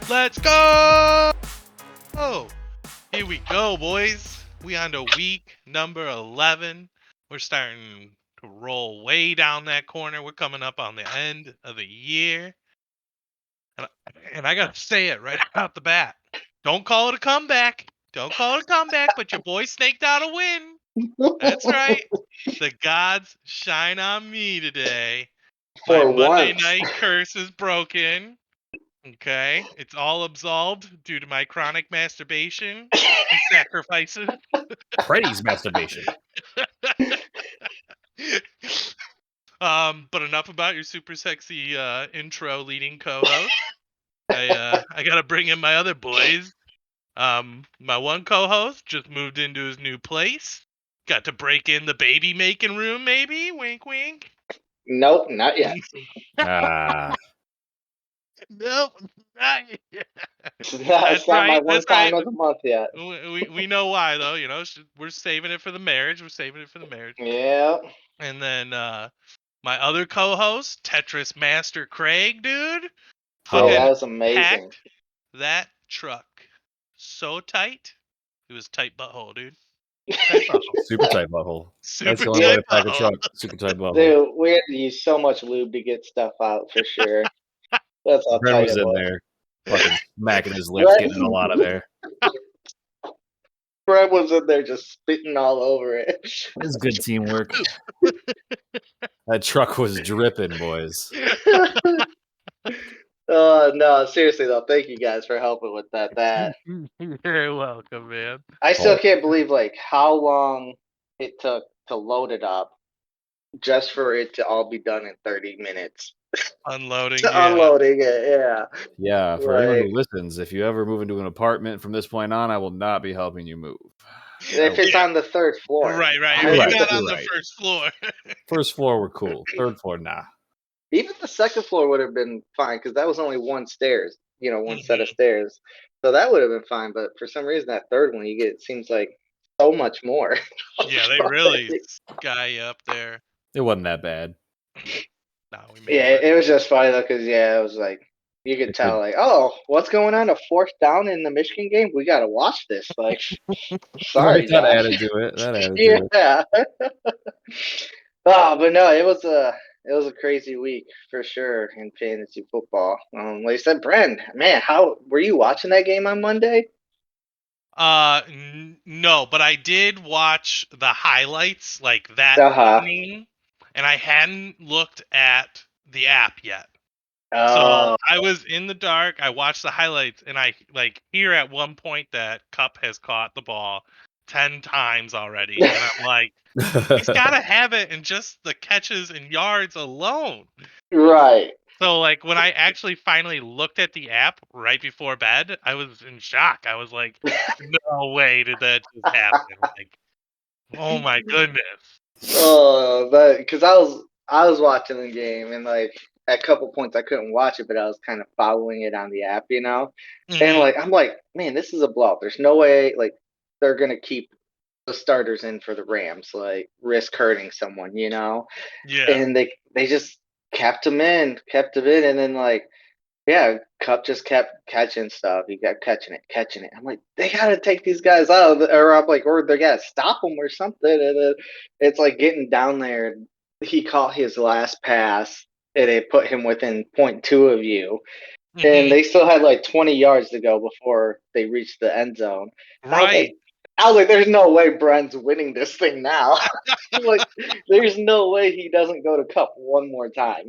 Let's go! Oh, here we go, boys. We on to week number 11. We're starting to roll way down that corner. We're coming up on the end of the year. And I got to say it right out the bat. Don't call it a comeback. Don't call it a comeback, but your boy snaked out a win. That's right. The gods shine on me today. My For Monday once. night curse is broken. Okay, it's all absolved due to my chronic masturbation and sacrifices. Freddy's masturbation. But enough about your super sexy intro leading co-host. I gotta bring in my other boys. My one co-host just moved into his new place. Got to break in the baby making room, maybe. Wink, wink. Nope, not yet. Nope, not yet. It's not my one time of the month yet. We know why though. You know, we're saving it for the marriage. Yeah. And then my other co-host, Tetris Master Craig, dude. Hey, fucking that was amazing. packed that truck so tight. It was tight butthole, dude. Tight butthole. Super tight butthole. Super That's the only way to tight pack a butthole. truck. Super tight butthole. Dude, we had to use so much lube to get stuff out for sure. That's how Brent tight was it in was. there, fucking smacking his lips, getting it all out of there. Brett was in there just spitting all over it. It was good teamwork. That truck was dripping, boys. No, seriously though, thank you guys for helping with that. You're very welcome, man. I still can't believe like how long it took to load it up just for it to all be done in 30 minutes. Unloading. Unloading it, yeah. Yeah, for anyone who listens, if you ever move into an apartment from this point on, I will not be helping you move. If it's on the third floor. Right. You're You're right, not you're on the right. first floor. First floor, we're cool. Third floor, nah. Even the second floor would have been fine because that was only one stairs, one set of stairs. So that would have been fine. But for some reason, that third one, it seems like so much more. Yeah, they really sky up there. It wasn't that bad. No, we made it was just funny though because it was like you could tell like, oh, what's going on? A fourth down in the Michigan game? We got to watch this. Like, sorry, that Josh. added to it. Yeah. Oh, but no, it was a crazy week for sure in fantasy football. Like I said, Brent, man, how were you watching that game on Monday? No, but I did watch the highlights like that evening, and I hadn't looked at the app yet. So I was in the dark. I watched the highlights, and I hear at one point that Cup has caught the ball 10 times already, and I'm like, he's got to have it in just the catches and yards alone. Right. So, when I actually finally looked at the app right before bed, I was in shock. I was like, no way did that just happen. Oh my goodness. Oh, because I was watching the game, and at a couple points I couldn't watch it, but I was kind of following it on the app, Mm-hmm. And I'm like, man, this is a blowout. There's no way they're gonna keep the starters in for the Rams, risk hurting someone, Yeah. And they just kept him in, and then Cup just kept catching stuff. He kept catching it. I'm like, they gotta take these guys out, or they gotta stop them or something. And then it's getting down there. He caught his last pass, and it put him within 0.2 of you. Mm-hmm. And they still had 20 yards to go before they reached the end zone. Right. I was like, there's no way Brent's winning this thing now. There's no way he doesn't go to Cup one more time.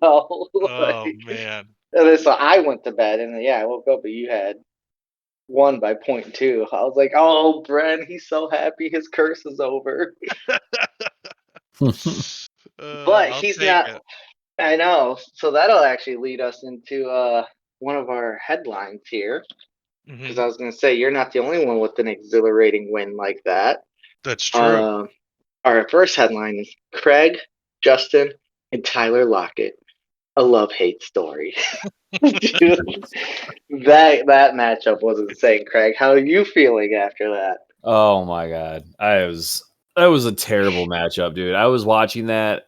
Oh, man. And then, so I went to bed, and I woke up, and you had won by 0.2. I was like, oh, Brent, he's so happy his curse is over. But he's not. It. I know. So that'll actually lead us into one of our headlines here. Because I was going to say, you're not the only one with an exhilarating win like that. That's true. Our first headline is Craig, Justin, and Tyler Lockett. A love-hate story. Dude, that matchup was insane, Craig. How are you feeling after that? Oh, my God. That was a terrible matchup, dude. I was watching that.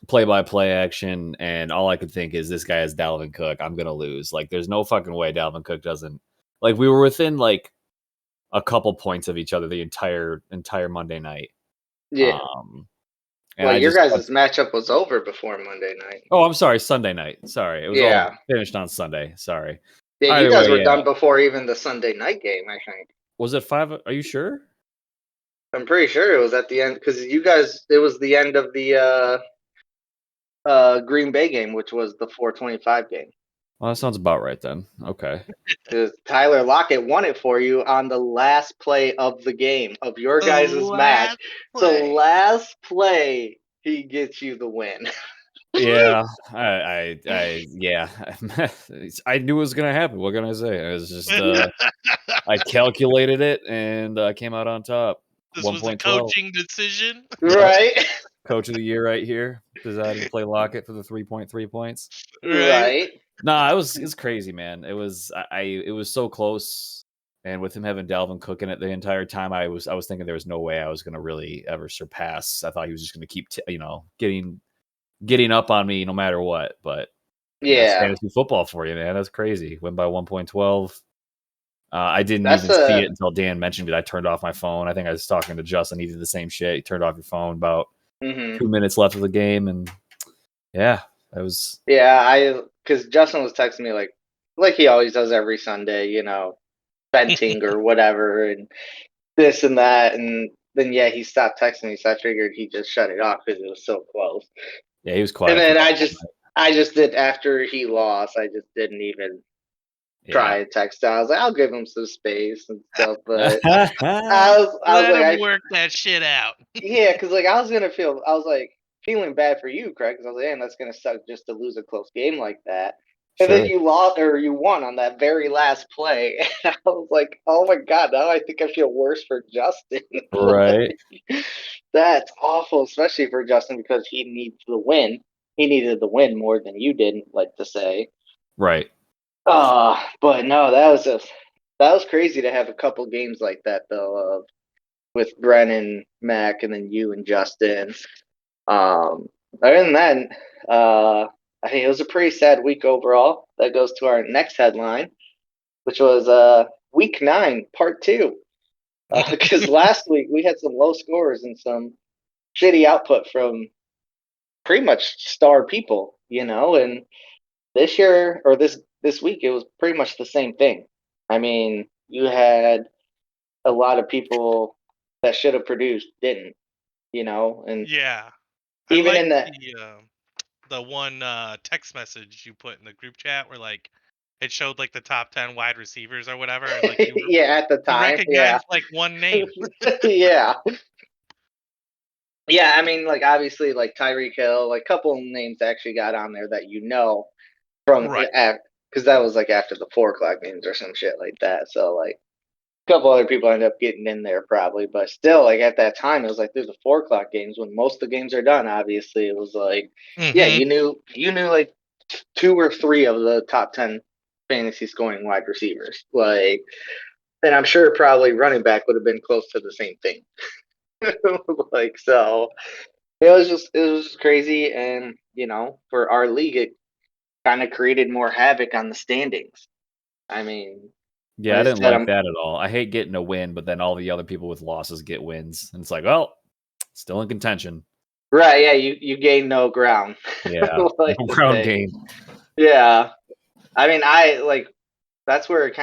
play-by-play action, and all I could think is this guy is Dalvin Cook. I'm gonna lose. Like, there's no fucking way Dalvin Cook doesn't. Like, we were within like a couple points of each other the entire Monday night. Yeah. And Well, I your just guys' matchup was over before Monday night. Oh, I'm sorry, Sunday night. Sorry, it was all finished on Sunday. Sorry. Yeah, Either you guys way, were done before even the Sunday night game, I think. Was it 5? Are you sure? I'm pretty sure it was at the end because you guys. It was the end of the Green Bay game, which was the 4:25 game. Well, that sounds about right then. Okay. Because Tyler Lockett won it for you on the last play of the game of your guys' match. The last play, he gets you the win. Yeah, I I knew it was gonna happen. What can I say? I was just I calculated it and I came out on top. This was a coaching decision, right? Coach of the year right here. Decided to play Lockett for the 3.3 points. Right. Nah, it was crazy, man. It was it was so close, and with him having Dalvin Cook in it the entire time, I was thinking there was no way I was gonna really ever surpass. I thought he was just gonna keep getting up on me no matter what. But that's fantasy football for you, man. That's crazy. Win by 1.12. I didn't even see it until Dan mentioned it. I turned off my phone. I think I was talking to Justin. He did the same shit. He turned off your phone about 2 minutes left of the game, and yeah, that was. Yeah, because Justin was texting me like he always does every Sunday, venting or whatever, and this and that, and then he stopped texting me, so I figured he just shut it off because it was so close. Yeah, he was quiet. And then I just did after he lost. I just didn't even try and text. I was like, I'll give him some space and stuff, but I was like, work that shit out. Yeah, because I was feeling bad for you, Craig, because I was like, damn, that's gonna suck just to lose a close game like that. And then you lost or you won on that very last play. And I was like, oh my God, now I think I feel worse for Justin. Right. That's awful, especially for Justin because he needs the win. He needed the win more than you did, like to say. Right. But no, that was crazy to have a couple games like that though, with Brennan, Mac, and then you and Justin. Other than that, I think it was a pretty sad week overall. That goes to our next headline, which was Week 9, Part 2. Because last week we had some low scores and some shitty output from pretty much star people, and this year or this week it was pretty much the same thing. I mean, you had a lot of people that should have produced didn't, and yeah. Even in the one text message you put in the group chat where it showed the top 10 wide receivers or whatever. And, at the time, you recognized one name. Yeah. Yeah, I mean, obviously, Tyreek Hill, a couple of names actually got on there that from because that was after the 4:00 games or some shit like that. So a couple other people ended up getting in there probably, but still, at that time, it was there's the 4:00 games when most of the games are done. Obviously, it was yeah, you knew 2 or 3 of the top 10 fantasy scoring wide receivers, and I'm sure probably running back would have been close to the same thing. So it was just crazy, and for our league, it kind of created more havoc on the standings. I mean. Yeah, I didn't like that at all. I hate getting a win, but then all the other people with losses get wins. And it's well, still in contention. Right, yeah, you gain no ground. Yeah, no ground game. Yeah. I mean, that's where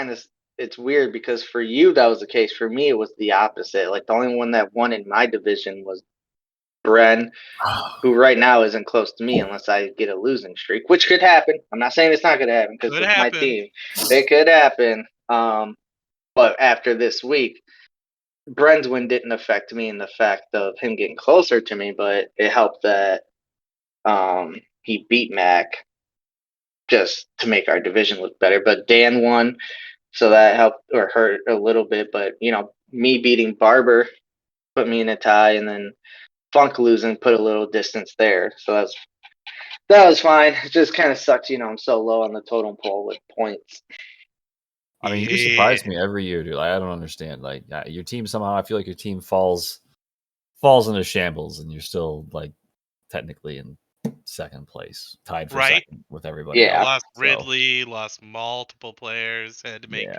it's weird because for you, that was the case. For me, it was the opposite. The only one that won in my division was Bren, who right now isn't close to me unless I get a losing streak, which could happen. I'm not saying it's not going to happen because it's my team. It could happen. But after this week, Bren's win didn't affect me in the fact of him getting closer to me, but it helped that he beat Mac just to make our division look better. But Dan won, so that helped or hurt a little bit. But me beating Barber put me in a tie, and then Funk losing put a little distance there. So that was fine. It just kind of sucks, I'm so low on the totem pole with points. I mean, you surprise me every year, dude. I don't understand. Your team somehow, I feel like your team falls into shambles, and you're still technically in second place, tied for Right. second with everybody Yeah. else. Lost So, Ridley, lost multiple players, had to make yeah,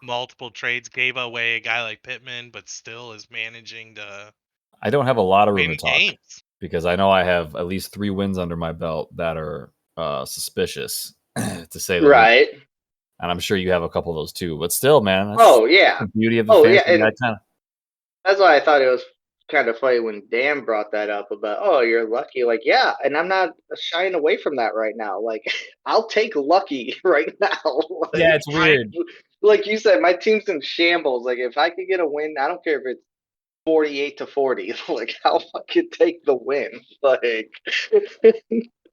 multiple trades, gave away a guy like Pittman, but still is managing to I don't have a lot of room win to talk games. because I know I have at least 3 wins under my belt that are suspicious, to say the least. Right. And I'm sure you have a couple of those too. But still, man, that's Oh yeah. the beauty of the Oh yeah. fantasy. And Kind of, that's why I thought it was kind of funny when Dan brought that up about, oh, you're lucky. Like, yeah, and I'm not shying away from that right now. Like, I'll take lucky right now. yeah, it's weird. Like you said, my team's in shambles. Like, if I could get a win, I don't care if it's 48-40. Like, I'll fucking take the win. Like,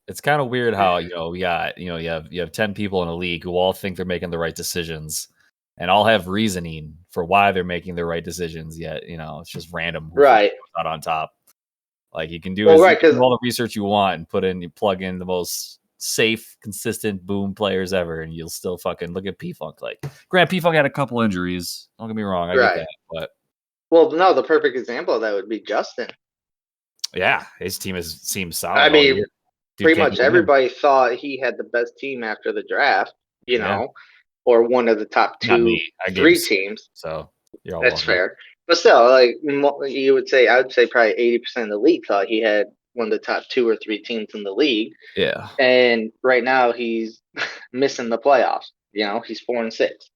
It's kind of weird how you have 10 people in a league who all think they're making the right decisions, and all have reasoning for why they're making the right decisions. Yet it's just random. Who right. comes out on top. Like you can do Well, you right, can do 'cause- all the research you want and you plug in the most safe, consistent boom players ever, and you'll still fucking look at P-Funk. Like, Grant P-Funk had a couple injuries. Don't get me wrong, I Right. get that, but Well, no, the perfect example of that would be Justin. yeah, his team seems solid. I all mean, year. Dude pretty can't much get a win. everybody thought he had the best team after the draft, Yeah. or one of the top Not 2, me. I gave 3 him teams. So you're all That's welcome. fair. But still, like I would say probably 80% of the league thought he had one of the top 2 or 3 teams in the league. Yeah. And right now he's missing the playoffs. He's 4-6.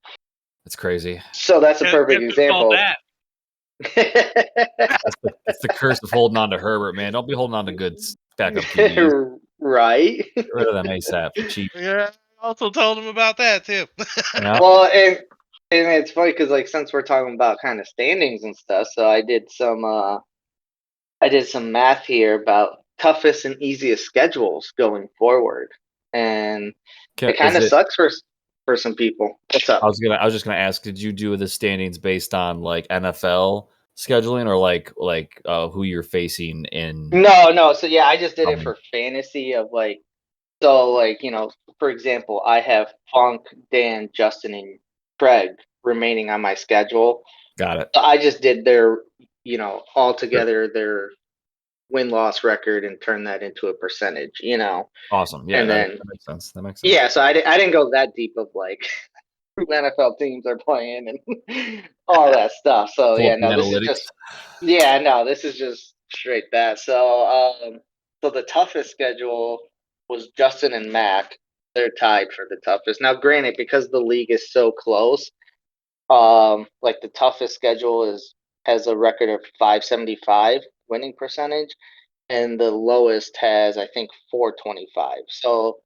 It's crazy. So that's a Guess perfect it's called example. that. It's the curse of holding on to Herbert, man. Don't be holding on to good backup QBs. Right. Get rid of them ASAP for cheap. Yeah, I also told him about that too. Yeah. Well, and it's funny because like since we're talking about kind of standings and stuff, so I did some math here about toughest and easiest schedules going forward, and it kind of sucks for some people. What's up? I was just gonna ask, did you do the standings based on like NFL scheduling or like who you're facing in? No. So yeah, I just did it Um, for fantasy of like, so like for example, I have Funk, Dan, Justin, and Craig remaining on my schedule. Got it. So I just did their all together their win-loss record and turn that into a percentage. Awesome. Yeah, And that then makes sense. That makes sense. yeah, so I didn't go that deep of like who NFL teams are playing and all that stuff. So Pull yeah, up the no, this is just straight that. So the toughest schedule was Justin and Mac. They're tied for the toughest. Now, granted, because the league is so close, like the toughest schedule has a record of 575 winning percentage, and the lowest has I think 425. So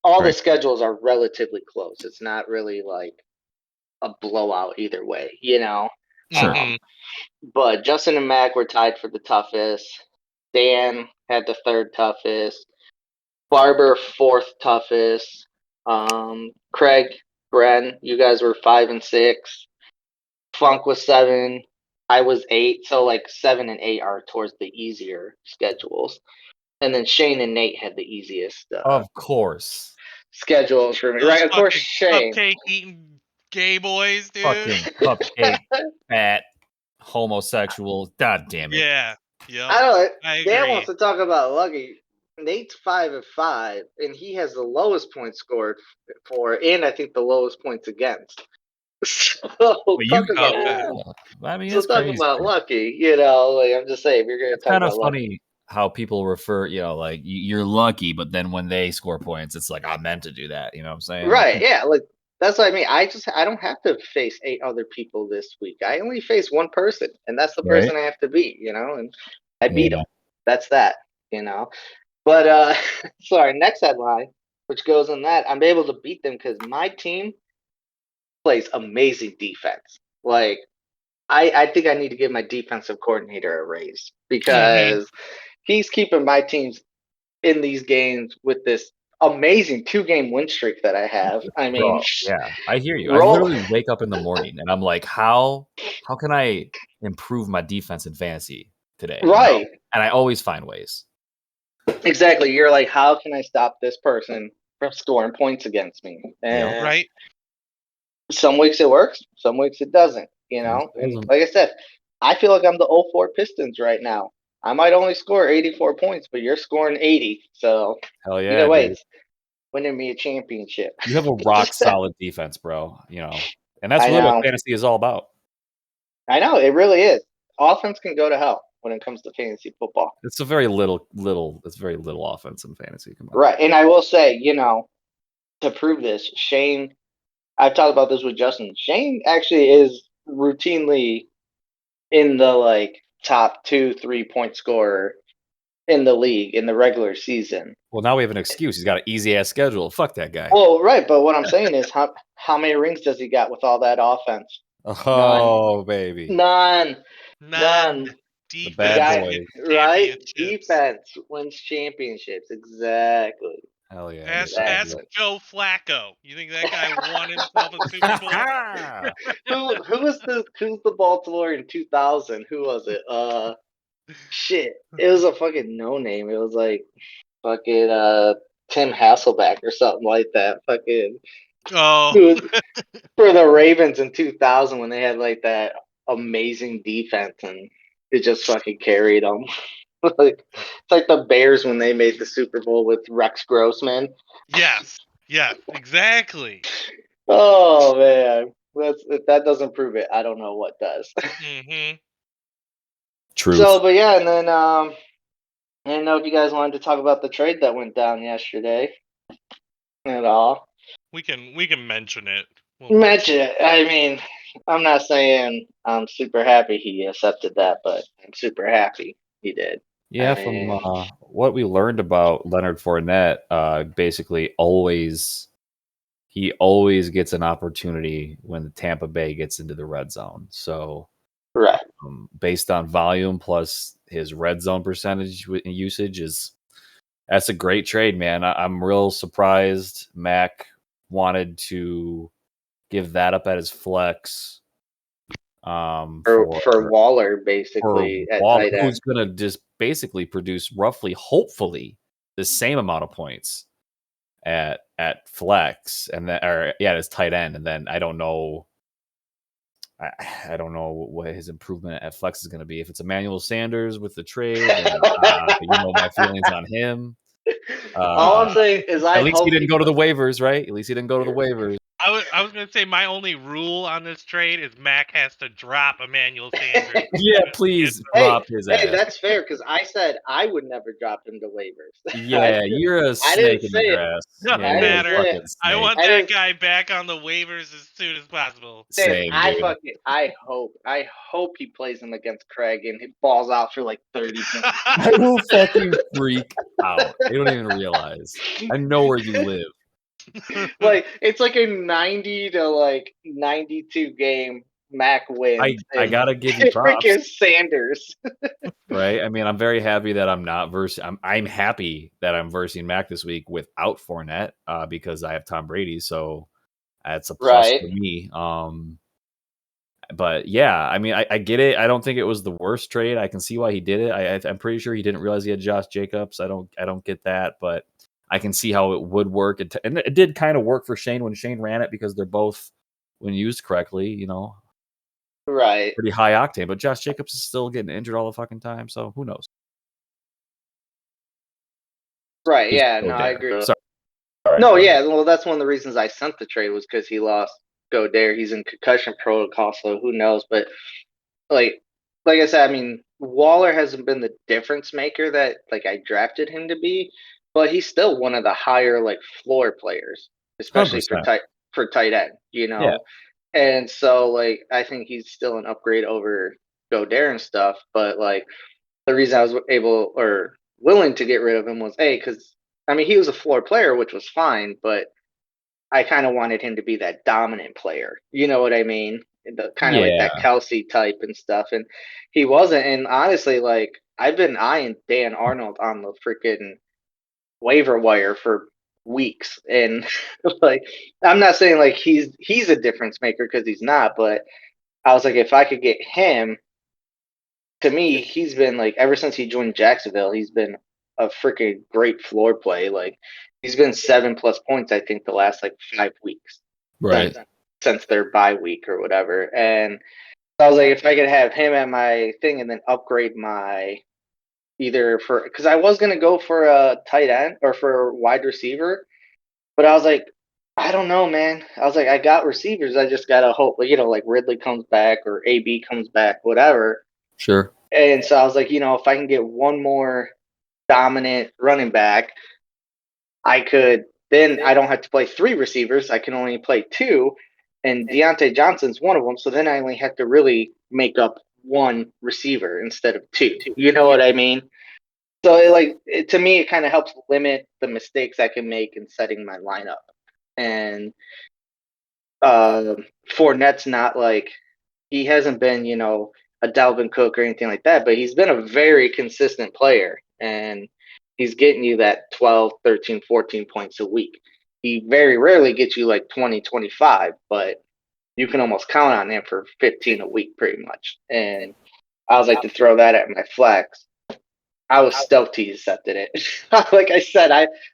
all the Right. schedules are relatively close. It's not really like a blowout either way. Sure. But Justin and Mac were tied for the toughest. Dan had the third toughest. Barber fourth toughest. Craig, Bren, you guys were 5 and 6. Funk was 7. I was 8. So like 7 and 8 are towards the easier schedules. And then Shane and Nate had the easiest Of course. schedules for me. Those Right, of course, fucking Shane. cupcake eating gay boys, dude. Fucking cupcake, fat, homosexual. God damn it. Yeah. Yep. I don't know. I Dan agree. wants to talk about lucky. Nate's 5 and 5, and he has the lowest points scored for, and I think the lowest points against. So talk about I mean, so it's talk crazy. about lucky. Like I'm just saying, if you're gonna It's talk kind of about lucky. funny how people refer, like you're lucky, but then when they score points, it's like I meant to do that. You know what I'm saying? Right? Yeah, like that's what I mean. I don't have to face 8 other people this week. I only face one person, and that's the person I have to beat. And I beat him. That's that. But sorry, next headline, which goes on that, I'm able to beat them because my team plays amazing defense. Like, I think I need to give my defensive coordinator a raise because he's keeping my teams in these games with this amazing 2-game win streak that I have. I mean, yeah, I hear you. I literally wake up in the morning and I'm like, how can I improve my defense in fantasy today? Right. And I always find ways. Exactly. You're like, how can I stop this person from scoring points against me? And Right. some weeks it works, some weeks it doesn't. And like I said, I feel like I'm the 04 Pistons right now. I might only score 84 points, but you're scoring 80. So Hell yeah, either way, dude. it's winning me a championship. You have a rock solid defense, bro. And that's I really what know. fantasy is all about. I know. It really is. Offense can go to hell when it comes to fantasy football. It's a very little. It's very little offense in fantasy. Come on. Right. And I will say, to prove this, Shane, I've talked about this with Justin. Shane actually is routinely in the top 2-3 point scorer in the league in the regular season. Well, now we have an excuse. He's got an easy ass schedule. Fuck that guy. Well, right, but what I'm saying is how many rings does he got with all that offense? Oh, baby. None. The bad Guy, boy. right? Defense wins championships. Exactly. Hell yeah. Ask Joe Flacco. You think that guy won himself a Super Bowl? Who's the Baltimore in 2000? Who was it? Shit. It was a fucking no name. It was like fucking Tim Hasselback or something like that. Fucking Oh. for the Ravens in 2000 when they had like that amazing defense and it just fucking carried them. It's like the Bears when they made the Super Bowl with Rex Grossman. Yes, exactly. Oh man, if that doesn't prove it, I don't know what does. Mm-hmm. True. So, but yeah, and then I didn't know if you guys wanted to talk about the trade that went down yesterday at all. We can mention it. Mention it. I mean, I'm not saying I'm super happy he accepted that, but I'm super happy he did. Yeah, from what we learned about Leonard Fournette, basically he always gets an opportunity when the Tampa Bay gets into the red zone. So, right, based on volume plus his red zone percentage usage, that's a great trade, man. I'm real surprised Mac wanted to give that up at his flex. For Waller, basically, at Waller, tight end. who's going to just basically produce hopefully, the same amount of points at flex, and then as tight end, and then I don't know what his improvement at flex is going to be. If it's Emmanuel Sanders with the trade, then, my feelings on him. All I'm saying is, at least he didn't go to the waivers, right? At least he didn't go to the waivers. I was going to say my only rule on this trade is Mac has to drop Emmanuel Sanders. Yeah, please drop his ass. Hey, that's fair because I said I would never drop him to waivers. Yeah, you're a snake in the grass. Doesn't matter. I want that guy back on the waivers as soon as possible. Same, I hope he plays him against Craig and he balls out for like 30 points. I will fucking freak out. They don't even realize. I know where you live. Like it's like a 90 to 92 game Mac win. I gotta give you props. Freaking Sanders. Right? I mean, I'm very happy that I'm not I'm happy that I'm versing Mac this week without Fournette, because I have Tom Brady, so that's a plus for me. But yeah, I mean, I get it. I don't think it was the worst trade. I can see why he did it. I'm pretty sure he didn't realize he had Josh Jacobs. I don't get that, but I can see how it would work. And it did kind of work for Shane when Shane ran it because they're both, when used correctly, right, pretty high octane. But Josh Jacobs is still getting injured all the fucking time, so who knows? Right? Yeah, no, I agree. Sorry. No, yeah, well, that's one of the reasons I sent the trade was because he lost Godare. He's in concussion protocol, so who knows? But like I said, I mean, Waller hasn't been the difference maker that I drafted him to be. But he's still one of the higher floor players, especially 100%. for tight end, Yeah. And so I think he's still an upgrade over Godare and stuff. But the reason I was able or willing to get rid of him was because I mean he was a floor player, which was fine, but I kind of wanted him to be that dominant player. You know what I mean? Kind of like that Kelsey type and stuff, and he wasn't. And honestly, I've been eyeing Dan Arnold on the freaking waiver wire for weeks, and I'm not saying he's a difference maker because he's not, but I was if I could get him, to me he's been ever since he joined Jacksonville, he's been a freaking great floor play. He's been 7+ points I think the last 5 weeks, right, since their bye week or whatever. And so I was if I could have him at my thing and then upgrade my either because I was gonna go for a tight end or for a wide receiver, but I was like, I don't know, man. I was like, I got receivers. I just gotta hope, like Ridley comes back or AB comes back, whatever. Sure. And so I was like, if I can get one more dominant running back, then I don't have to play 3 receivers. I can only play 2, and Deontay Johnson's one of them. So then I only have to really make up 1 receiver instead of 2. You know what I mean? So to me, it kind of helps limit the mistakes I can make in setting my lineup. And Fournette's not he hasn't been, a Dalvin Cook or anything like that, but he's been a very consistent player, and he's getting you that 12, 13, 14 points a week. He very rarely gets you like 20, 25, but you can almost count on him for 15 a week pretty much. And I was like to throw that at my flex. I was stoked he accepted it. Like I said,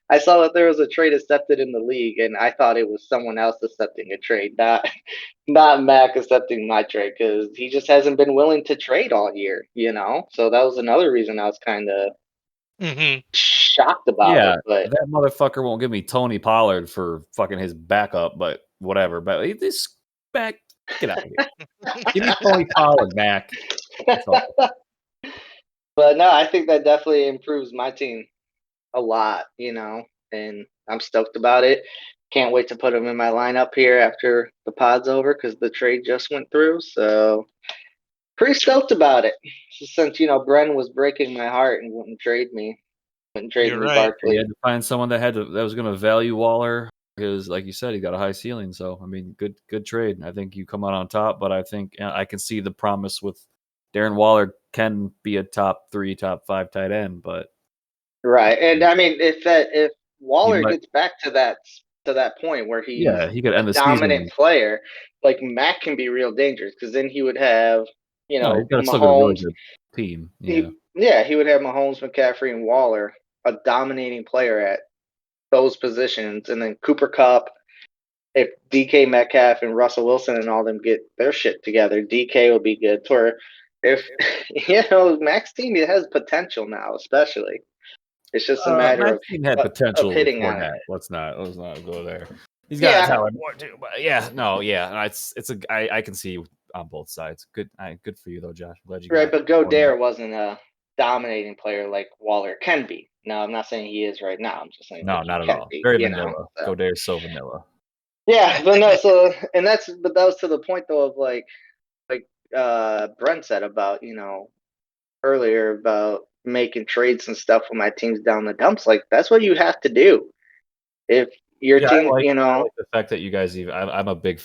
I saw that there was a trade accepted in the league, and I thought it was someone else accepting a trade, not Mac accepting my trade, because he just hasn't been willing to trade all year, So that was another reason I was kind of shocked about it. But that motherfucker won't give me Tony Pollard for fucking his backup, but whatever. But this back, get out of here. Give me Tony Pollard, Mac. But no, I think that definitely improves my team a lot, and I'm stoked about it. Can't wait to put him in my lineup here after the pod's over because the trade just went through. So pretty stoked about it. Since Bren was breaking my heart and wouldn't trade me, Barkley. You had to find someone that was going to value Waller because, like you said, he got a high ceiling. So I mean, good trade. I think you come out on top, but I think I can see the promise with Darren Waller can be a top 3, top 5 tight end, but right. And I mean, if Waller gets back to that point where he's he could end the dominant season. player, like Mac can be real dangerous because then he would have he's got a really good team. He would have Mahomes, McCaffrey, and Waller, a dominating player at those positions, and then Cooper Kupp. If DK Metcalf and Russell Wilson and all them get their shit together, DK will be good. If Mac's team, it has potential now, especially. It's just a matter Mac's team had potential of hitting before on that. it. Let's not go there. He's got a talent more too, but I can see on both sides. Good for you though, Josh. Glad you right. But Goddard wasn't a dominating player like Waller can be. No, I'm not saying he is right now. I'm just saying no, not at all. Very vanilla. So. Godard's so vanilla. Yeah, but no. So that was to the point though of like Brent said about earlier about making trades and stuff when my team's down the dumps. Like that's what you have to do if your team. I like the fact that you guys I'm a big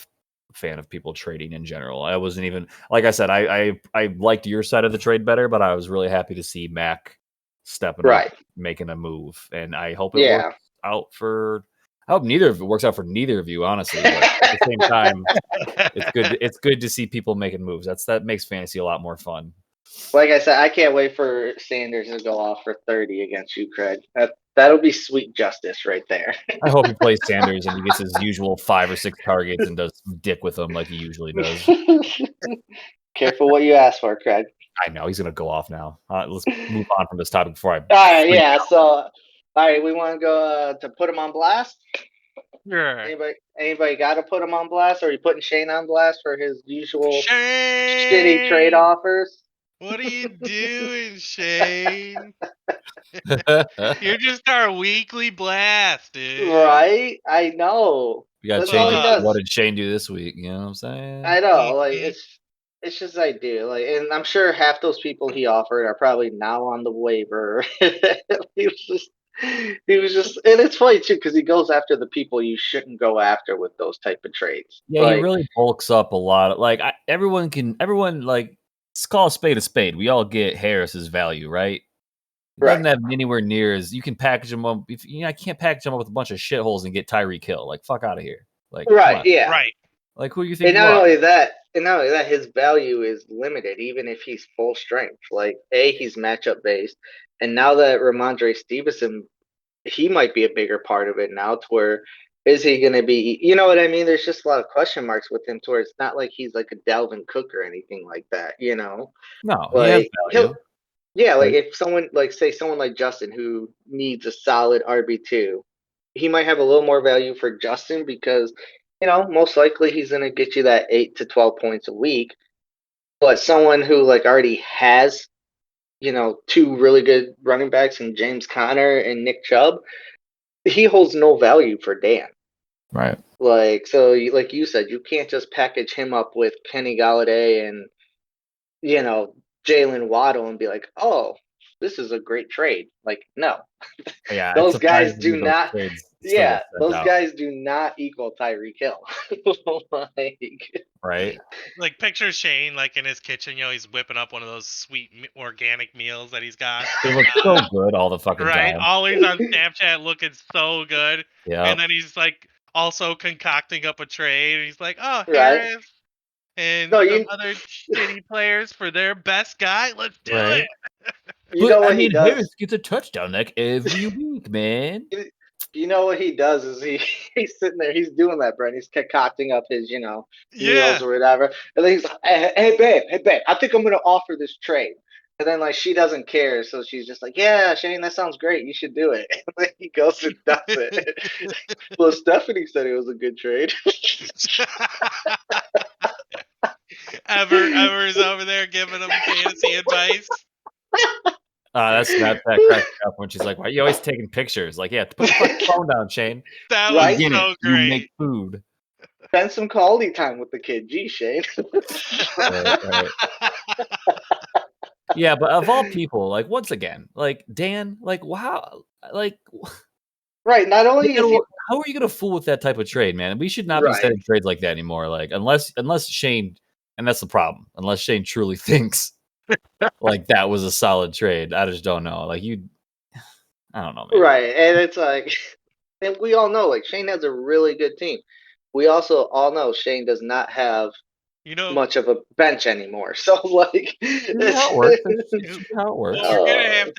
fan of people trading in general. I wasn't even like I said. I liked your side of the trade better, but I was really happy to see Mac stepping up, making a move, and I hope it works out for. I hope neither of it works out for neither of you, honestly. But at the same time, it's good. It's good to see people making moves. That makes fantasy a lot more fun. Like I said, I can't wait for Sanders to go off for 30 against you, Craig. That'll be sweet justice right there. I hope he plays Sanders and he gets his usual 5 or 6 targets and does dick with them like he usually does. Careful what you ask for, Craig. I know he's gonna go off now. Let's move on from this topic before I. All right, yeah. So, all right, we want to go to put him on blast. Sure. Anybody got to put him on blast? Or are you putting Shane on blast for his usual shitty trade offers? What are you doing, Shane? You're just our weekly blast, dude. Right? I know. We got to change it. What did Shane do this week? You know what I'm saying? I know. Like it's just I do. Like, and I'm sure half those people he offered are probably now on the waiver. He was just, and it's funny too because he goes after the people you shouldn't go after with those type of trades. Yeah, he really bulks up a lot. Like everyone like. Let's call a spade. We all get Harris's value, right? He doesn't have anywhere near as you can package him up. I can't package him up with a bunch of shitholes and get Tyreek Hill. Like fuck out of here. Like yeah, right. Like who you think? And not only that, his value is limited, even if he's full strength. Like he's matchup based, and now that Ramondre Stevenson, he might be a bigger part of it now. To where is he going to be? You know what I mean? There's just a lot of question marks with him. To where it's not like he's like a Dalvin Cook or anything like that. No, like, he has value. Yeah, like if someone like say someone like Justin who needs a solid RB2, he might have a little more value for Justin because most likely he's gonna get you that 8 to 12 points a week. But someone who like already has, two really good running backs in James Conner and Nick Chubb, he holds no value for Dan. Right. Like so, like you said, you can't just package him up with Kenny Galladay and Jalen Waddle and be like, oh, this is a great trade. Like, no, Yeah, those guys surprised do those not. trades still Yeah, get sent those out, guys do not equal Tyreek Hill. Like, right? Like picture Shane like in his kitchen, he's whipping up one of those sweet organic meals that he's got. They look so good all the fucking Right? time. Always on Snapchat looking so good. Yeah. And then he's like also concocting up a trade. He's like, oh, right? Harris and No, some other shitty players for their best guy. Let's do Right. it. You know what he does? Harris gets a touchdown like every week, man. You know what he does is he's sitting there, he's doing that, Brent. He's concocting up his, Yeah. meals or whatever. And then he's like, hey babe, I think I'm gonna offer this trade. And then like she doesn't care, so she's just like, yeah, Shane, that sounds great. You should do it. And then he goes and does it. Well, Stephanie said it was a good trade. Ever is over there giving him fantasy advice. That's Snapchat cracks me up when she's like, "Why are you always taking pictures?" Like, yeah, put the fucking phone down, Shane. That Right? was so great. You make food. Spend some quality time with the kid. Gee, Shane. Right. Yeah, but of all people, like once again, like Dan, like wow, like Right. Not only is he how are you gonna fool with that type of trade, man? We should not be Right. setting trades like that anymore. Like unless Shane, and that's the problem. Unless Shane truly thinks like that was a solid trade, I just don't know. Like I don't know, man. Right, and it's like, and we all know, like Shane has a really good team. We also all know Shane does not have much of a bench anymore. So like, how it works. How it works. What we're gonna have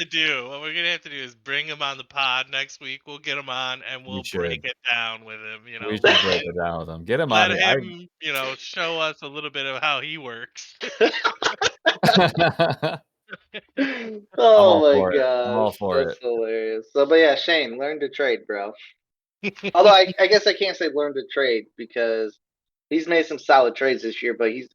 to do is bring him on the pod next week. We'll get him on and we'll break it down with him. We should break it down with him. Get him on. Let him, show us a little bit of how he works. Oh my god, I'm all for that's hilarious. So, but yeah, Shane, learn to trade, bro. Although I guess I can't say learn to trade because he's made some solid trades this year, but he's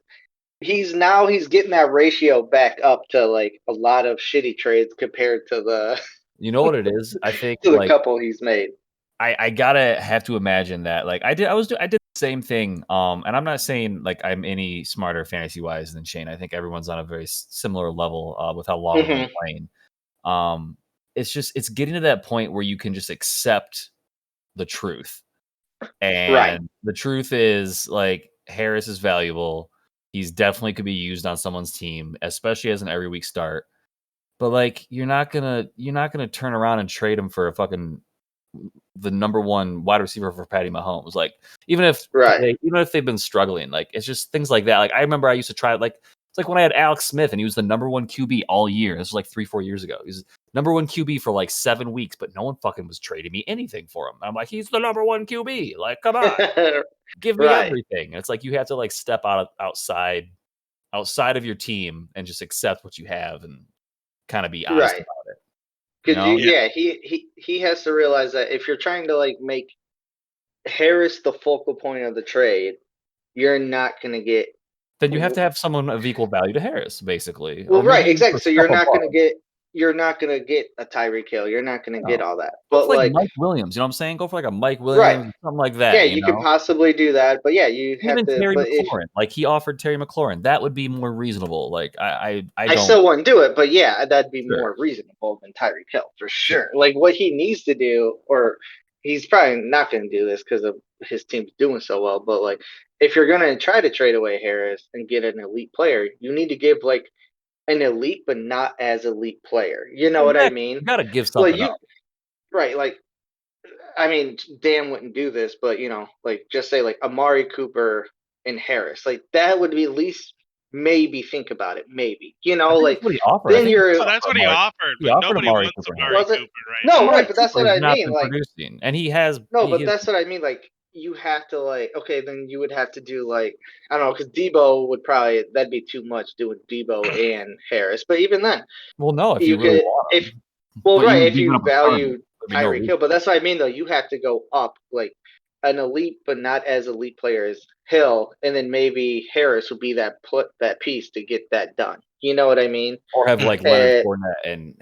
getting that ratio back up to like a lot of shitty trades compared to the. You know what it is? I think to the couple he's made. I gotta have to imagine that like I did the same thing. And I'm not saying like I'm any smarter fantasy wise than Shane. I think everyone's on a very similar level with how long we've been playing. It's getting to that point where you can just accept the truth. And the truth is like Harris is valuable. He's definitely could be used on someone's team, especially as an every week start. But like you're not gonna turn around and trade him for the number one wide receiver for Patty Mahomes. Like even if they've been struggling, like it's just things like that. Like I remember I used to try like it's like when I had Alex Smith and he was the number one QB all year. This was like 3-4 years ago. He was number one QB for like 7 weeks, but no one fucking was trading me anything for him. And I'm like, he's the number one QB. Like, come on, give me everything. And it's like you have to like step outside of your team and just accept what you have and kind of be honest about it. Because he has to realize that if you're trying to like make Harris the focal point of the trade, you're not going to get. Then you have to have someone of equal value to Harris, basically. Well, right, exactly. So you're not going to get a Tyreek Hill. You're not going to get all that. But like Mike Williams, you know what I'm saying? Go for like a Mike Williams, something like that. Yeah, you can possibly do that. But yeah, you have even to. Terry McLaurin, like he offered Terry McLaurin, that would be more reasonable. Like I still wouldn't do it, but yeah, that'd be more reasonable than Tyreek Hill for sure. Like what he needs to do, or he's probably not going to do this because of his team's doing so well. But like, if you're going to try to trade away Harris and get an elite player, you need to give like an elite but not as elite player. You know what I mean? You got to give something up. Right, like I mean, Dan wouldn't do this, but like just say like Amari Cooper and Harris, like that would be at least maybe think about it, maybe like what he offered. Then that's what he offered. But nobody Amari wants Cooper. Amari Cooper, right? No, right, but that's what I mean. Like producing, and he has but that's what I mean. Like you have to like, okay, then you would have to do like, I don't know, because Debo would probably, that'd be too much doing Debo and Harris. But even then, Well, no, if you you really could, want if, him. well, But you right, would if be giving you up a starter. value There'd be no Tyreek Hill, but that's what I mean though. You have to go up like an elite, but not as elite player as Hill, and then maybe Harris would be that piece to get that done. You know what I mean? Or have like Leonard Uh, Fournette and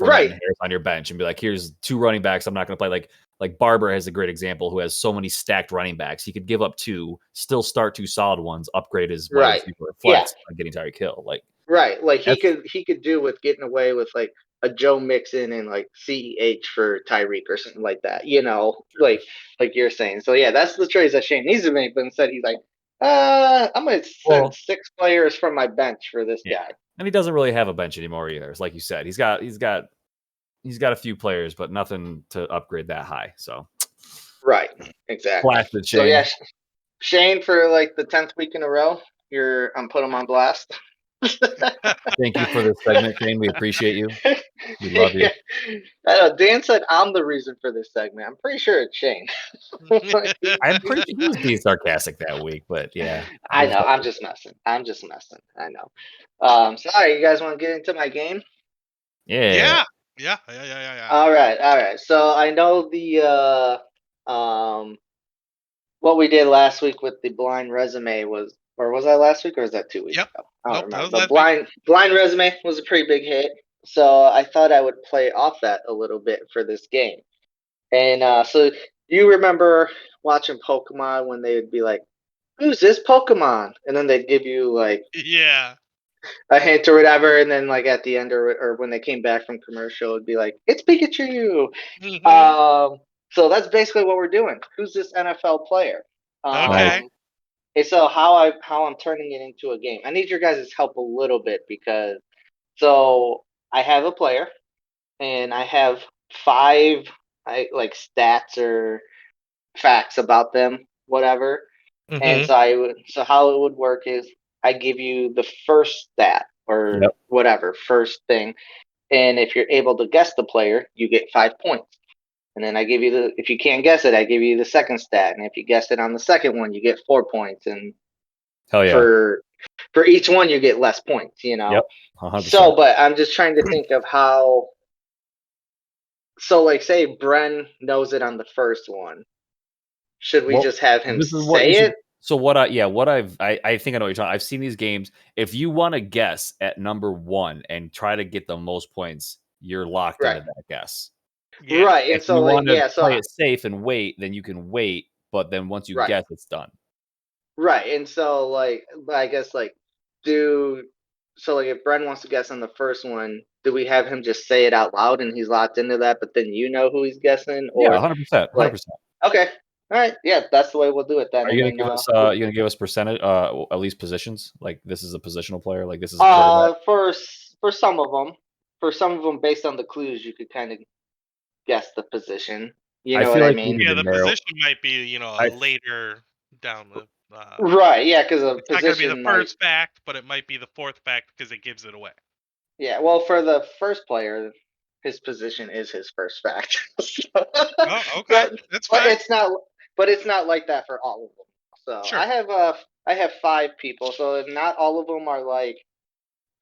right, Harris on your bench and be like, here's 2 running backs. I'm not going to play. Like Barber has a great example who has so many stacked running backs. He could give up 2, still start 2 solid ones, upgrade his wide right, receiver yeah, flex on getting Tyreek Hill. Like right. Like that's he could do with getting away with like a Joe Mixon and like CEH for Tyreek or something like that. You know, like you're saying. So yeah, that's the trades that Shane needs to make. But instead, he's like, I'm gonna send well, 6 players from my bench for this yeah. guy. And he doesn't really have a bench anymore either. It's like you said, he's got a few players, but nothing to upgrade that high. So Right, exactly. blasted So Shane. yeah, Shane, for like the 10th week in a row, I'm putting him on blast. Thank you for this segment, Shane. We appreciate you. We love you. I know Dan said I'm the reason for this segment. I'm pretty sure it's Shane. I'm pretty sure he was being sarcastic that week, but yeah. I know. I'm just messing. I know. So all right, you guys want to get into my game? Yeah. Yeah. All right. So I know the what we did last week with the blind resume was, or was that last week or was that 2 weeks Yep. ago? I don't Nope, that was remember. The last week. blind resume was a pretty big hit, so I thought I would play off that a little bit for this game. And so you remember watching Pokemon when they would be like, "Who's this Pokemon?" And then they'd give you like Yeah. a hint or whatever, and then like at the end or when they came back from commercial, it'd be like, "It's Pikachu." Mhm. So that's basically what we're doing. Who's this NFL player? Okay. And so how I'm turning it into a game. I need your guys' help a little bit because so I have a player and I have 5 like stats or facts about them, whatever. And Mhm. so how it would work is I give you the first stat or Yep. whatever, first thing. And if you're able to guess the player, you get 5 points. And then I give you if you can't guess it, I give you the second stat. And if you guess it on the second one, you get 4 points. And Hell yeah. for each one, you get less points, you know? Yep. 100%. So, but I'm just trying to think of how. So, like, say Bren knows it on the first one. Should we Well, just have him this is what you say should. it? So I think I know what you're talking. I've seen these games. If you want to guess at number 1 and try to get the most points, you're locked Right. into that guess. Yeah. Right. And If so, you like, want to yeah, play it safe and wait, then you can wait. But then once you right. guess, it's done. Right. And so, like, I guess, like, like, if Bren wants to guess on the first one, do we have him just say it out loud and he's locked into that, but then you know who he's guessing? Yeah, Or, 100%. like, 100%. okay. All right. Yeah, that's the way we'll do it then. Are you And gonna then, give us percentage? At least positions. Like this is a positional player. Like this is a quarterback. for some of them, based on the clues, you could kind of guess the position. You I know what feel I like we mean? need Yeah, to the narrow. position might be, I later down the. Right. Yeah, because a It's not going to be the position might. first fact, but it might be the fourth fact because it gives it away. Yeah. Well, for the first player, his position is his first fact. Oh, okay, that's But fine. it's not. But it's not like that for all of them. So Sure. I have 5 people. So not all of them are like.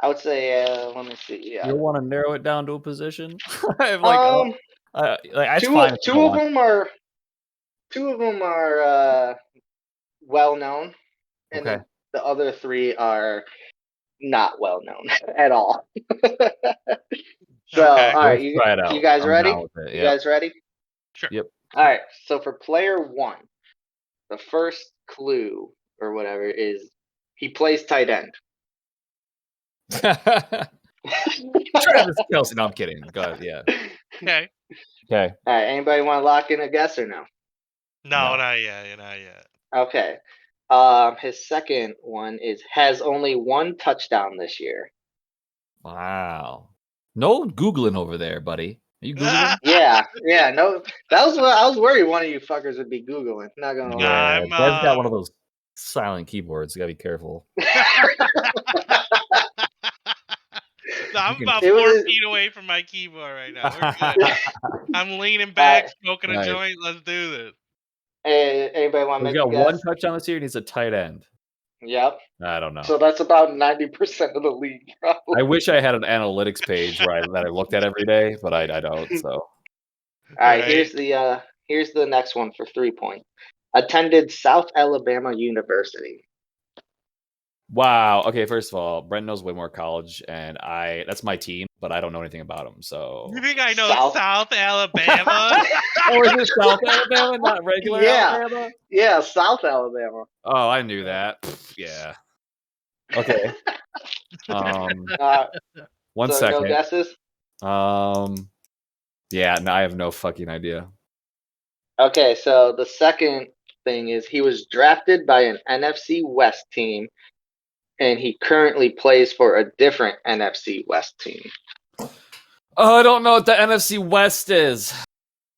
I would say. Let me see. Yeah. You want to narrow it down to a position? I'm like, that's fine if you Two don't of want. them are. Two of them are well known, and Okay. then the other 3 are not well known at all. So, Okay. all right, Let's try it you out. guys I'm ready? down with it. You Yep. guys ready? Sure. Yep. All right. So for player 1, the first clue or whatever is he plays tight end. Travis Kelce. No, I'm kidding. Go ahead. Yeah. Okay. Okay. All right. Anybody want to lock in a guess or no? No, No. not yet. Not yet. Okay. His second one has only 1 touchdown this year. Wow. No Googling over there, buddy. Are you Googling? Yeah. No, that was what I was worried one of you fuckers would be Googling. Not gonna Nah, lie. Yeah. I'm. Dad's got one of those silent keyboards. You gotta be careful. I'm about It 4 was. feet away from my keyboard right now. We're good. I'm leaning back, smoking a Nice. joint. Let's do this. Anybody want to He's make a got guess? one touchdown this year, and he's a tight end. Yep. I don't know. So that's about 90% of the league, probably. I wish I had an analytics page that I looked at every day, but I don't. So All right, Right. here's the next one for 3 points. Attended South Alabama University. wow. Okay, first of all, Brent knows way more college, and that's my team, but I don't know anything about him. So You think I know South- South Alabama? oh, is it South Alabama, not regular Alabama? Yeah, South Alabama. Oh, I knew that. Yeah. Okay. Uh, One so second. no guesses? Yeah, no, I have no fucking idea. Okay, so the second thing is he was drafted by an NFC West team, and he currently plays for a different NFC West team. Oh, I don't know what the NFC West is.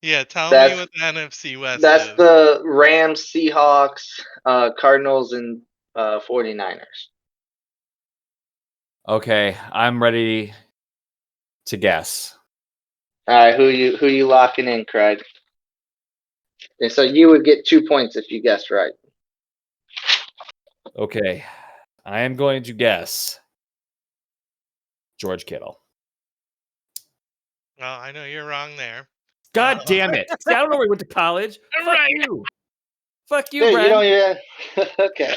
Yeah, tell That's- me what the NFC West That's is. the Rams, Seahawks, Cardinals, and 49ers. Okay, I'm ready to guess. All right, who you locking in, Craig? And so you would get 2 points if you guessed right. Okay, I am going to guess George Kittle. Well, I know you're wrong there. God damn it! See, I don't know where he went to college. Fuck Right. you. Fuck you, Hey, Brent. you don't even. Okay.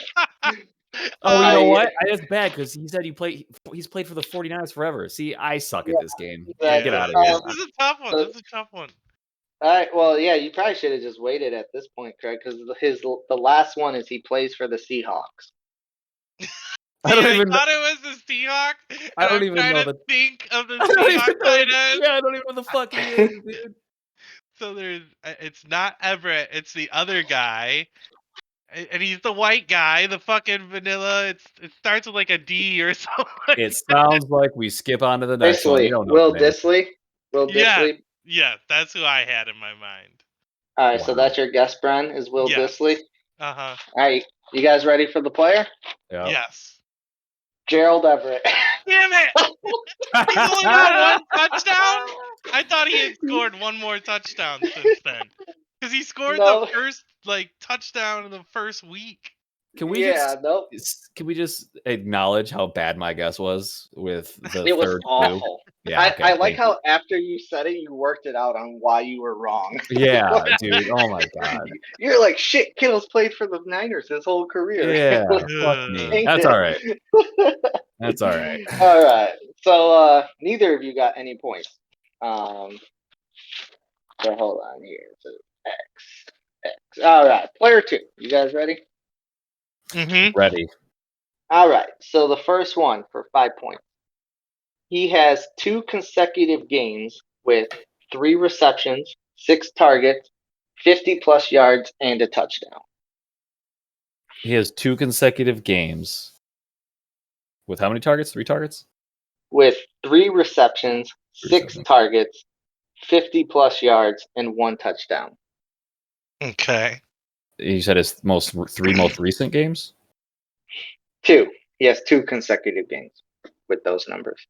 Oh, you I- know what? That's bad because he said he's played for the 49ers forever. See, I suck at this game. Yeah, Get out of This here. is a tough one. This is a tough one. All right. Well, yeah, you probably should have just waited at this point, Craig, because the last one is he plays for the Seahawks. I don't See, even thought it was the Seahawks. I don't I'm even trying know to the- think of the I don't even Seahawks know. tight end. Yeah, I don't even know the fuck he is, dude. So there's, it's not Everett. It's the other guy, and he's the white guy, the fucking vanilla. It starts with like a D or something. It sounds like we skip on to the next one. Disley, You don't know Will the name. Disley. Will Yeah. Disley. Yeah, that's who I had in my mind. All right, so Wow. that's your guess, Bren, is Will Yes. Disley. Uh huh. All right, you guys ready for the player? Yeah. Yes. Gerald Everett. Damn it! He's only got one touchdown. I thought he had scored one more touchdown since then, because he scored No. the first touchdown in the first week. Can we nope. just acknowledge how bad my guess was with the It was third clue? awful. Yeah, okay, I like thank how after you said it, you worked it out on why you were wrong. you. Yeah, dude. Oh my god. You're like, shit, Kittle's played for the Niners his whole career. Yeah, fuck me. Ain't That's it? all right. That's all right. All right. So neither of you got any points. So hold on here. So X. All right. Player 2. You guys ready? Mm-hmm. Ready. All right. So the first one for 5 points. He has 2 consecutive games with 3 receptions, 6 targets, 50+ yards, and a touchdown. He has 2 consecutive games with how many targets? 3 targets? With 3 receptions, 3 6 receptions. targets, 50+ yards, and 1 touchdown. Okay. You said his 3 most recent games? 2. He has 2 consecutive games with those numbers.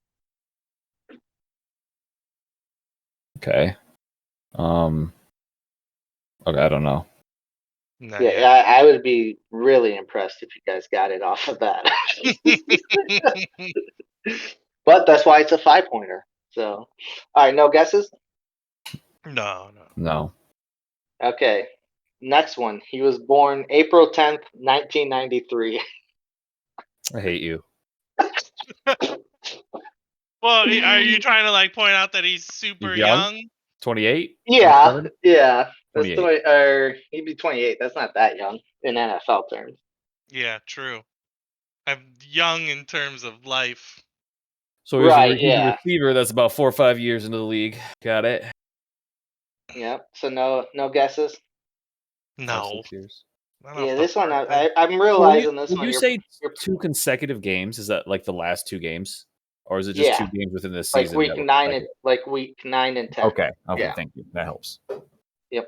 Okay. Okay, I don't know. Not Yeah, yet. I would be really impressed if you guys got it off of that. But that's why it's a 5-pointer. So, all right, no guesses? No. No. Okay. Next one. He was born April 10th, 1993. I hate you. Well, are you trying to point out that he's super He's young? young? 28? Yeah, 27? yeah. That's 28. He'd be 28. That's not that young in NFL terms. Yeah, true. I'm young in terms of life. So he's Right, he's a yeah. receiver that's about 4 or 5 years into the league. Got it. Yep. So no guesses. No. 6 years. Not off Yeah, the this one top of my head. I'm realizing this Would one. you you're- say you're 2 consecutive games? Is that like the last 2 games? Or is it just Yeah. 2 games within this like season? week that were 9 and consecutive? like week 9 and 10. Okay, Yeah. thank you. That helps. All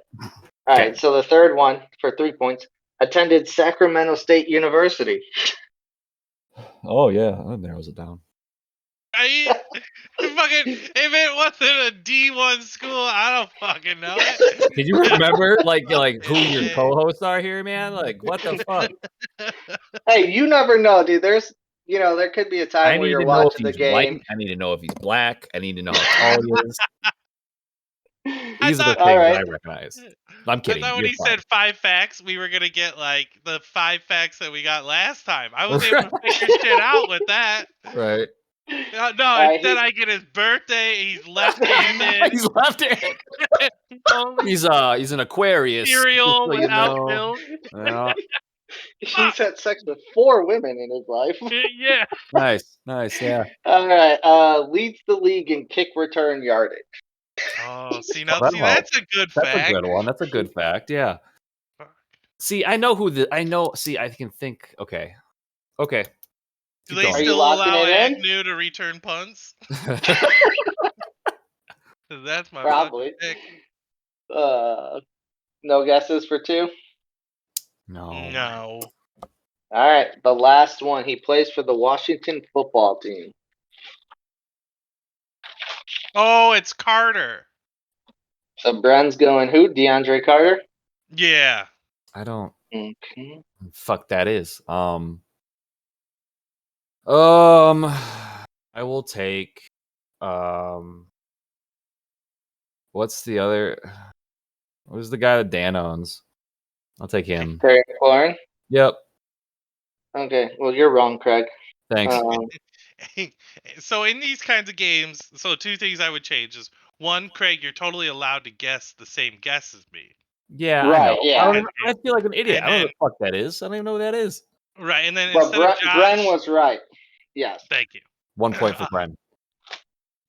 right. So the third one for 3 points. Attended Sacramento State University. Oh yeah, that narrows it down. Fucking it wasn't a D1 school, I don't fucking know it. Can you remember like who your co-hosts are here, man? Like, what the fuck? Hey, you never know, dude. There's, there could be a time I where need you're to know if watching the he's white. game. I need to know if he's black. I need to know how tall he is. These are the thought- things Alright. I recognize. I'm kidding. I thought when You're he fine. said 5 facts, we were gonna get like the 5 facts that we got last time. I was able to figure shit out with that. Right. No, Alright, instead I get his birthday. He's left-handed. He's left-handed. Only He's an Aquarius. cereal just so you without know. milk. Yeah. He's had sex with 4 women in his life. Yeah. Nice, yeah. All right. Leads the league in kick return yardage. Oh, see Well, that's a good That's fact. a good one. That's a good fact. Yeah. See, I know who See, I can think. Okay. Do Keep they going. Are you still locking allow it in? Agnew to return punts? 'Cause that's my Probably. pick. No guesses for 2? No. No. All right. The last one. He plays for the Washington football team. Oh, it's Carter. So Bren's going who? DeAndre Carter? Yeah. I don't. Okay. Fuck that is. I will take. What's the other? Who's the guy that Dan owns? I'll take him. Craig McLaurin? Yep. Okay. Well, you're wrong, Craig. Thanks. So in these kinds of games, 2 things I would change is 1, Craig, you're totally allowed to guess the same guess as me. Yeah, Right, I know. yeah. I feel like an idiot. and I don't know then- what the fuck that is. I don't even know who that is. Right, and then But instead of Josh, Bren was right. Yes. thank you. 1 point for Bren.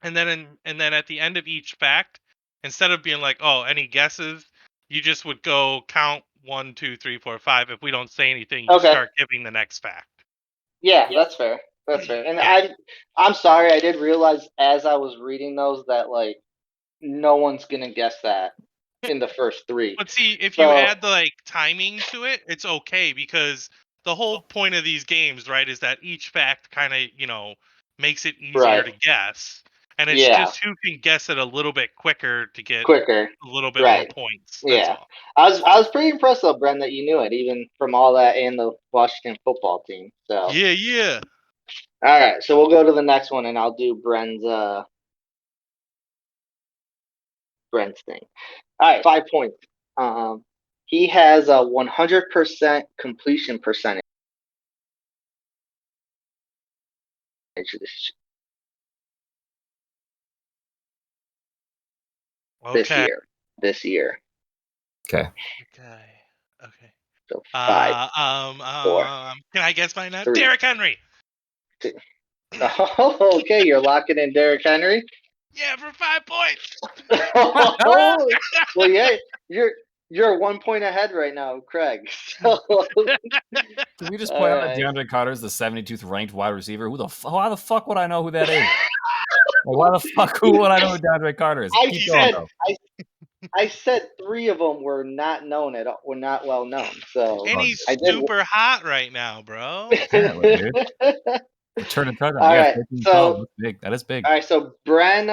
And then at the end of each fact, instead of being like, "Oh, any guesses?" you just would go count 1, 2, 3, 4, 5. If we don't say anything, you Okay. start giving the next fact. Yeah, that's fair. That's fair. And Yeah. I'm sorry, I did realize as I was reading those that like no one's gonna guess that in the first 3. But see, if you So- add the timing to it, it's okay because the whole point of these games, right, is that each fact kind of makes it easier Right. to guess, and it's Yeah. just who can guess it a little bit quicker to get Quicker. a little bit more Right. points. That's Yeah. all. I was pretty impressed though, Bren, that you knew it, even from all that and the Washington football team. So Yeah. all right, so we'll go to the next one and I'll do Bren's thing. All right, 5 points. He has a 100% completion percentage Okay. this year. Okay. Okay. So 5. 4. Can I guess mine now? 3. Derrick Henry. Oh, okay, you're locking in Derrick Henry. Yeah, for 5 points. Well, yeah, you're 1 point ahead right now, Craig. So, Can we just point out that Alright. DeAndre Carter is the 72th ranked wide receiver? Why the fuck would I know who that is? Why the fuck who would I know who DeAndre Carter is? I Keep going, said though. I said 3 of them were not known at all, were not well known. So And he's I did- super hot right now, bro. Apparently, dude. Return and touchdown. All Yeah, right, 13, so- 12. That's big. That is big. All right, so Bren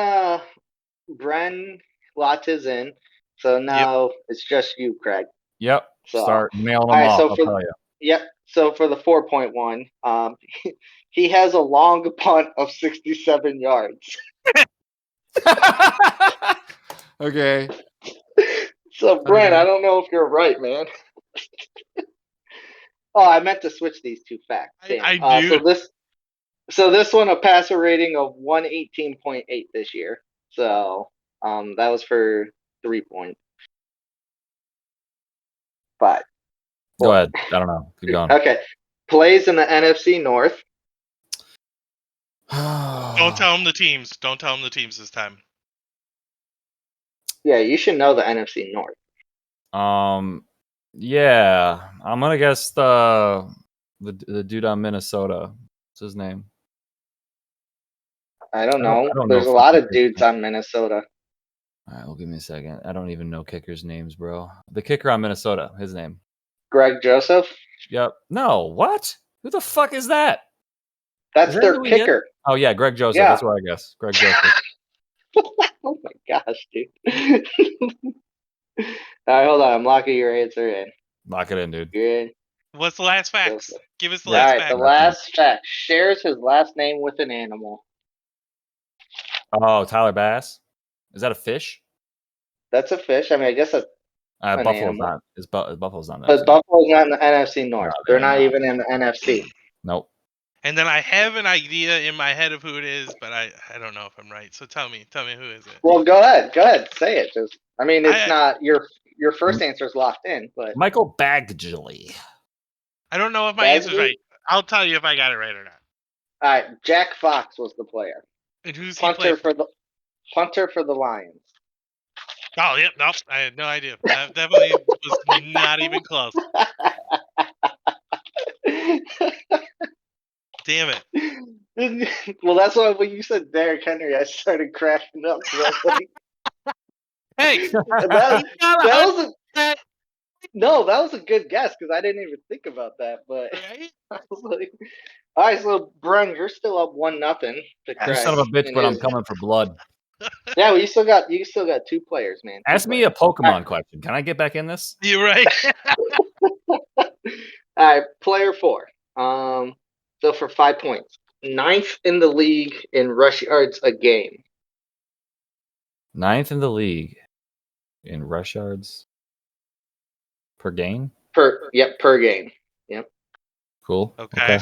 locked his in. So now it's just you, Craig. Yep. So- Start nailing them All right, off. so I'll for- tell you. Yep. So for the 4-point one, he has a long punt of 67 yards. Okay. So Brent, I don't know if you're right, man. Oh, I meant to switch these 2 facts. Damn. I do. So this one a passer rating of 118.8 this year. So that was for 3 points. 5. Go ahead. I don't know. Keep going. Okay. Plays in the NFC North. Don't tell him the teams. Don't tell him the teams this time. Yeah, you should know the NFC North. Yeah. I'm gonna guess the dude on Minnesota. What's his name? I don't I know. don't There's know a lot of fucking dudes on Minnesota. All right, well, give me a second. I don't even know kickers' names, bro. The kicker on Minnesota, his name. Greg Joseph. Yep. No, what? Who the fuck is that? That's Is that their who he is? kicker. Oh yeah, Greg Joseph. Yeah. That's what I guess. Greg Joseph. gosh, dude. All right, hold on. I'm locking your answer in. Lock it in, dude. You're in. What's the last facts? Give us the All last right, fact. the last fact. Shares his last name with an animal. Oh, Tyler Bass. Is that a fish? That's a fish. I mean, I guess that's an Buffalo's animal. not. Buffalo's not. But Buffalo's not in the NFC North. No, they're they're not not. even in the NFC. Nope. And then I have an idea in my head of who it is, but I don't know if I'm right. So tell me who is it? Well, go ahead. Say it. Just, I mean, it's I- not your first answer is locked in, but Michael Baggedly. I don't know if my answer's right. I'll tell you if I got it right or not. All right, Jack Fox was the player. And who's he played for? Punter for the Lions. Oh, yep, nope. I had no idea. That definitely was not even close. Damn it. Well, that's why when you said Derrick Henry, I started cracking up. 'cause I was like, Hey, that was a good guess because I didn't even think about that. But right? I was like, all right, so Brun, you're still up 1-0 to You Craig. son of a bitch, but I'm coming for blood. Yeah, well, you still got 2 players, man. Ask me a Pokemon question. Can I get back in this? You're right. All right, player 4. So for 5 points, 9th in the league in rush yards a game. 9th in the league in rush yards per game. Per game. Yep. Cool. Okay.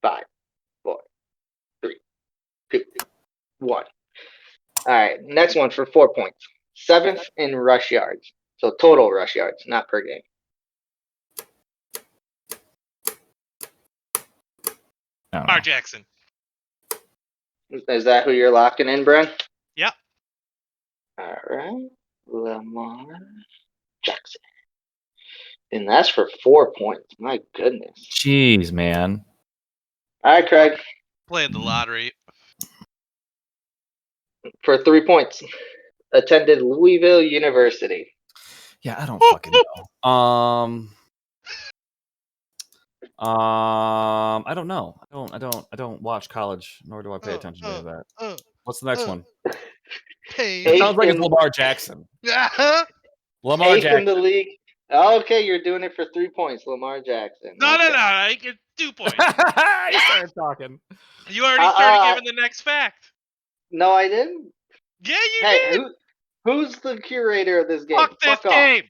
5, 4, 3, 2, 1. All right, next one for 4 points. 7th in rush yards. So total rush yards, not per game. Lamar Jackson. Is that who you're locking in, Bren? Yep. All right, Lamar Jackson. And that's for 4 points. My goodness. Jeez, man. All right, Craig. Played the lottery. For 3 points. Attended Louisville University. Yeah, I don't fucking know. I don't know. I don't watch college, nor do I pay attention to that. What's the next one? It sounds like it's Lamar Jackson. Lamar 8th Jackson. in the league. Okay, you're doing it for 3 points, Lamar Jackson. No. I get 2 points. You started talking. You already started giving the next fact. No, I didn't. Yeah, you did. Who's the curator of this game? Fuck this game.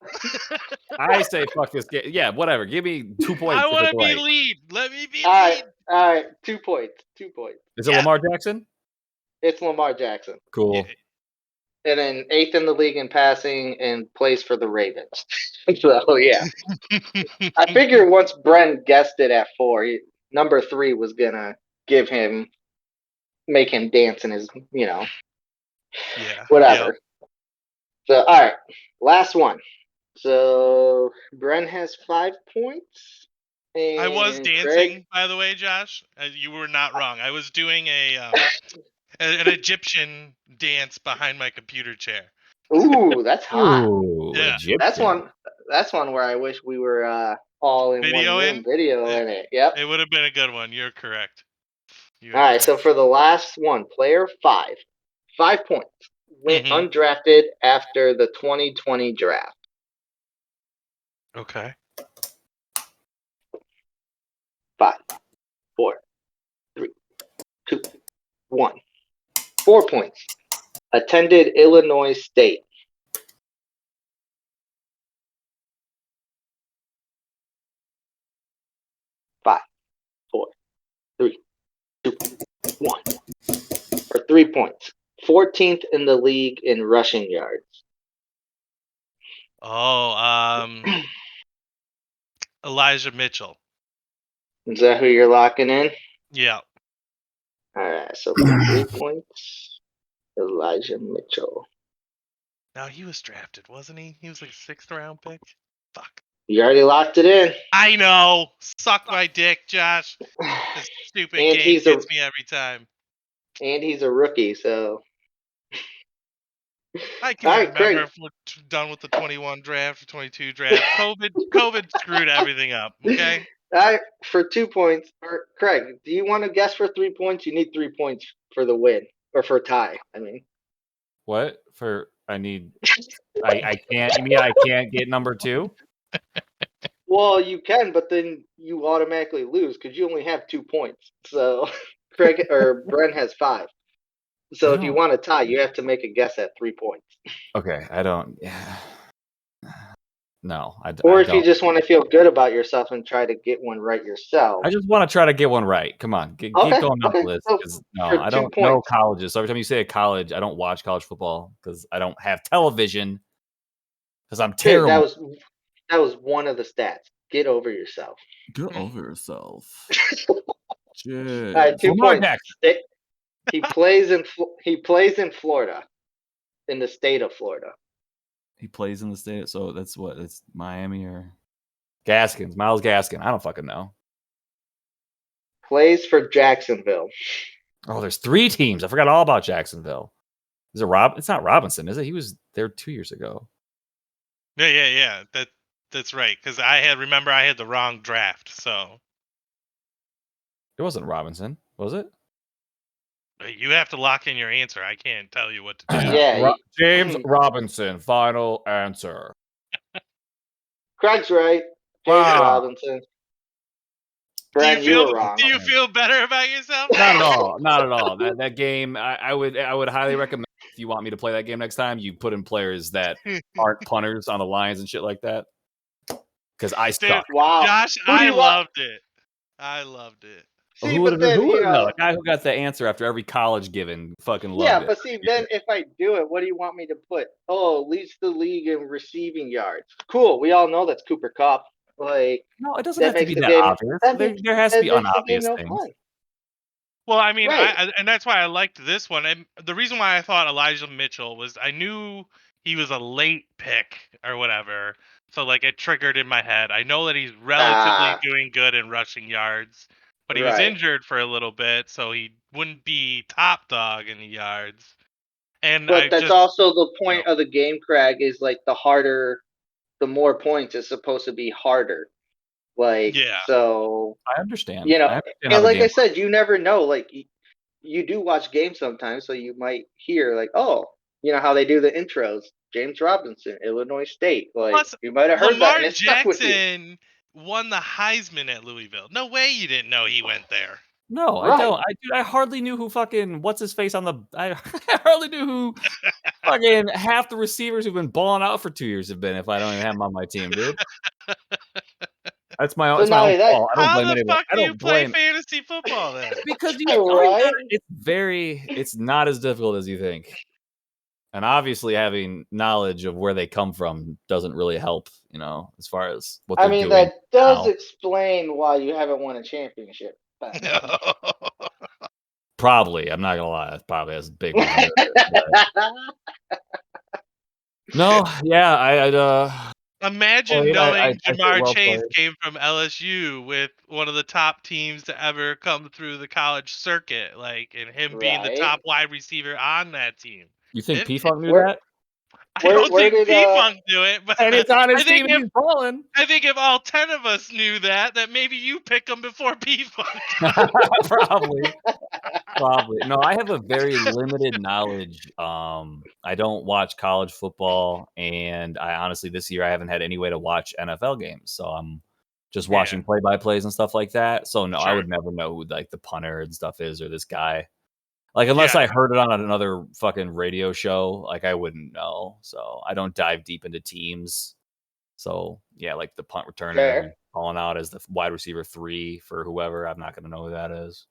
I say fuck this game. Yeah, whatever. Give me 2 points. I want to be right. lead. Let me be All lead. right. 2 points. 2 points. Is it Lamar Jackson? It's Lamar Jackson. Cool. Yeah. And then 8th in the league in passing and plays for the Ravens. So, yeah. I figured once Bren guessed it at 4, number 3 was going to make him dance in his, Yeah. whatever. Yep. So, all right. Last one. So, Bren has 5 points. And I was dancing, Craig, by the way, Josh. You were not wrong. I was doing an Egyptian dance behind my computer chair. ooh, that's hot. Ooh, Yeah. Egyptian. That's one where I wish we were all in one room videoing it. Yep. It would have been a good one. You're correct. All right, so for the last one, player 5, 5 points, went undrafted after the 2020 draft. Okay. 5, 4, 3, 2, 1. 4 points. Attended Illinois State. 5, 4, 3, 2, 1. For 3 points. 14th in the league in rushing yards. Oh, Elijah Mitchell. Is that who you're locking in? Yeah. All right, so for 3 points, Elijah Mitchell. Now he was drafted, wasn't he? He was like a 6th round pick. Fuck. You already locked it in. I know. Suck my dick, Josh. This stupid And game gets me every time. And he's a rookie, so. I can remember if we're done with the 21 draft or 22 draft. COVID screwed everything up. Okay. All right, for 2 points, or Craig, do you want to guess for 3 points? You need 3 points for the win or for a tie. I mean, What for? I can't. You mean I can't get number 2? Well, you can, but then you automatically lose because you only have 2 points. So Craig or Brent has 5. So if you want to tie, you have to make a guess at 3 points. Okay, I don't. Yeah. No, I Or I if you don't. just want to feel good about yourself and try to get one right yourself. I just want to try to get one right. Come on, keep going down the list. So 'Cause, no, for I 2 don't know points. colleges. So every time you say a college, I don't watch college football because I don't have television. Because I'm Dude, terrible. that was one of the stats. Get over yourself. Get over yourself. All right, 2 Lamar points. Jackson. He plays in Florida, in the state of Florida. He plays in the state, so that's what? It's Miami or Gaskins, Miles Gaskin. I don't fucking know. Plays for Jacksonville. Oh, there's 3 teams. I forgot all about Jacksonville. Is it Rob? It's not Robinson, is it? He was there 2 years ago. Yeah. That's right. Because I had the wrong draft. So It wasn't Robinson, was it? you have to lock in your answer. I can't tell you what to do. Yeah, James Robinson. Final answer. Craig's right. James Robinson. Brad, you were wrong. Do you feel better about yourself? Not at all. Not at all. That game, I would highly recommend if you want me to play that game next time, you put in players that aren't punters on the lines and shit like that. Because I suck. Wow, Josh, I loved it. I loved it. See, who would but have then, known? The guy who got the answer after every college given fucking loved it. Yeah, but see, then if I do it, what do you want me to put? Oh, leads the league in receiving yards. Cool. We all know that's Cooper Kupp. Like, no, it doesn't that have to be makes the that game- obvious. that There has to be makes the game unobvious no things. fun. Well, I mean, Right. and that's why I liked this one. And the reason why I thought Elijah Mitchell was I knew he was a late pick or whatever. So, like, it triggered in my head. I know that he's relatively doing good in rushing yards, but he was Right. injured for a little bit, so he wouldn't be top dog in the yards. And But that's also the point of the game, Craig, is like the more points is supposed to be harder. Like, Yeah. so I understand. you know, I understand how and the like game I said, you never know. Like, you do watch games sometimes, so you might hear like, oh, you know how they do the intros. James Robinson, Illinois State. Like, Plus, you might have heard that, Lamar and it stuck with you. Jackson won the Heisman at Louisville. No way you didn't know he went there. No, I Right. don't. I hardly knew who fucking what's his face on the. I hardly knew who fucking half the receivers who've been balling out for 2 years have been. If I don't even have them on my team, dude. That's my own. So It's my not own only that- fault. I don't How blame the anybody. fuck I do you don't play blame fantasy football then? because Right? it's not as difficult as you think. And obviously, having knowledge of where they come from doesn't really help, you know, as far as what they're I mean, doing. that does now. explain why you haven't won a championship. Probably, I'm not gonna lie, that probably has a big one. No, yeah, I'd Imagine played. knowing I think Jamar well Chase played. came from LSU with one of the top teams to ever come through the college circuit, like, and him being the Right. top wide receiver on that team. You think If- P-Funk knew Where- that? I don't where think did, P-Funk do it, but And it's on his I think team and he's balling. I think if all 10 of us knew that maybe you pick him before P-Funk. Probably. No, I have a very limited knowledge. I don't watch college football, and I honestly this year I haven't had any way to watch NFL games, so I'm just watching play-by-plays and stuff like that. So no, I Sure. would never know who like the punter and stuff is or this guy. Like unless I heard it on another fucking radio show, like I wouldn't know. So I don't dive deep into teams. So yeah, like the punt returner Fair. calling out as the wide receiver 3 for whoever, I'm not gonna know who that is.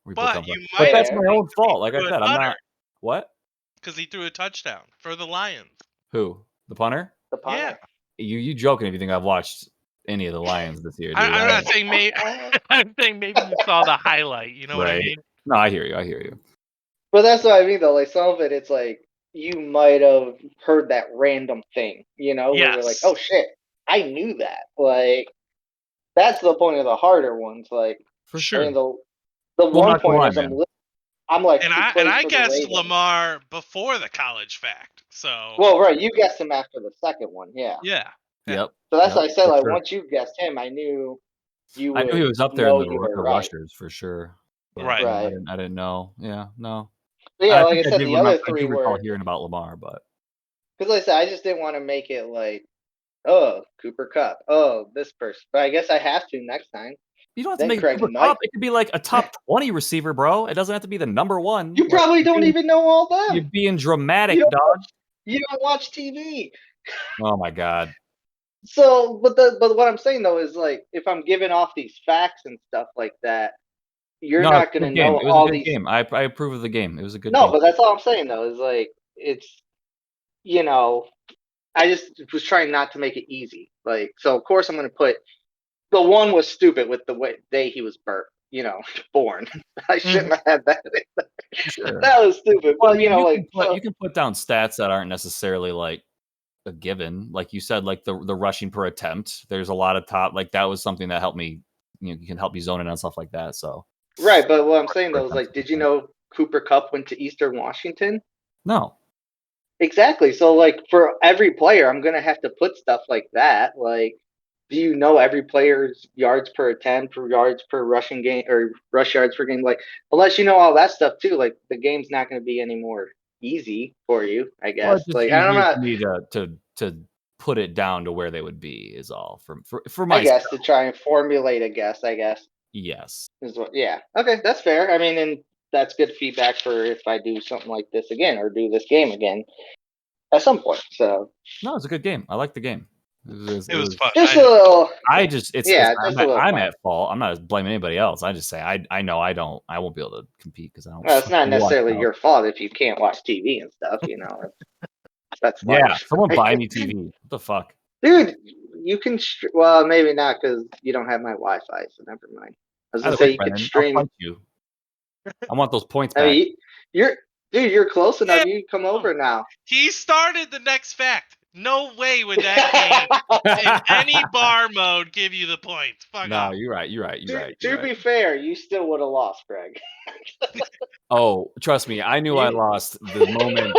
But you But might that's have my own fault. Like I threw a said, I'm punter. not. What? Because he threw a touchdown for the Lions. Who? The punter? The punter. Yeah. You joking if you think I've watched any of the Lions this year, dude. I'm not saying maybe. I'm saying maybe you saw the highlight. You know what I Right. mean? No, I hear you. But that's what I mean, though. Like, some of it, it's like you might have heard that random thing, you know, where you're like, Yes. oh shit, I knew that. Like, that's the point of the harder ones. Like, For I sure. mean, the one not gonna lie, pointers, man. I'm like, And he I plays for the guessed Ravens. Lamar before the college fact. So Well, right, you guessed him after the second one, yeah. yeah. Yep. So that's why I said, for like, sure. once you guessed him, I knew you I would knew he was up there know in the you were right. rushers for sure. But, Right. you know, Right. I didn't know. Yeah, no. Yeah, like I think said, the other I three do recall were hearing about Lamar, but because like I said, I just didn't want to make it like, oh, Cooper Cup, oh, this person. But I guess I have to next time. you don't have to Then make it Craig Cooper might. Kupp. It could be like a top 20 receiver, bro. It doesn't have to be the number one. You probably don't even know all them. You're being dramatic, You don't dog. You don't watch TV. Oh my god. So, but what I'm saying though is like, if I'm giving off these facts and stuff like that, you're No, it's not a gonna good game. know It was a all good these. game. I approve of the game. It was a good No, game. but that's all I'm saying though is like it's you know I just was trying not to make it easy. Like, so of course I'm gonna put the one was stupid with the day he was born. I shouldn't have had that. Sure. That was stupid. Well, But you can put down stats that aren't necessarily like a given. Like you said, like the rushing per attempt. There's a lot of top. Like that was something that helped me. You can help me zone in on stuff like that. So right, but what I'm saying per though is attempt. like, did you know Cooper Cup went to Eastern Washington? No. Exactly. So like for every player, I'm gonna have to put stuff like that. Like, do you know every player's yards per attempt, or yards per rushing game, or rush yards per game? Like, unless you know all that stuff too, like the game's not gonna be any more easy for you, I Well, guess. it's just Like, I'm easier for not. me to put it down to where they would be is all for I myself. guess to try and formulate a guess. I guess Yes. is what. Yeah. Okay, that's fair. I mean, and that's good feedback for if I do something like this again or do this game again at some point. So No, it's a good game. I like the game. It was fun. just a little. It's Yeah, just a little I'm fun. at fault. I'm not blaming anybody else. I just say I know I won't be able to compete because I don't. Well, it's not fucking watch necessarily out. your fault if you can't watch TV and stuff. That's Yeah, life. someone buy me TV. What the fuck? Dude, you can. Well, maybe not because you don't have my Wi-Fi, so never mind. I was gonna Either way, say you could Brendan, I'll stream. fight you. I want those points I back. mean, you're close enough. Yeah. You can come over now. He started the next fact. No way would that game in any bar mode give you the points. Fuck No, off. you're right. You're right. You're right. To be fair, you still would have lost, Greg. Oh, trust me, I knew I You- lost the moment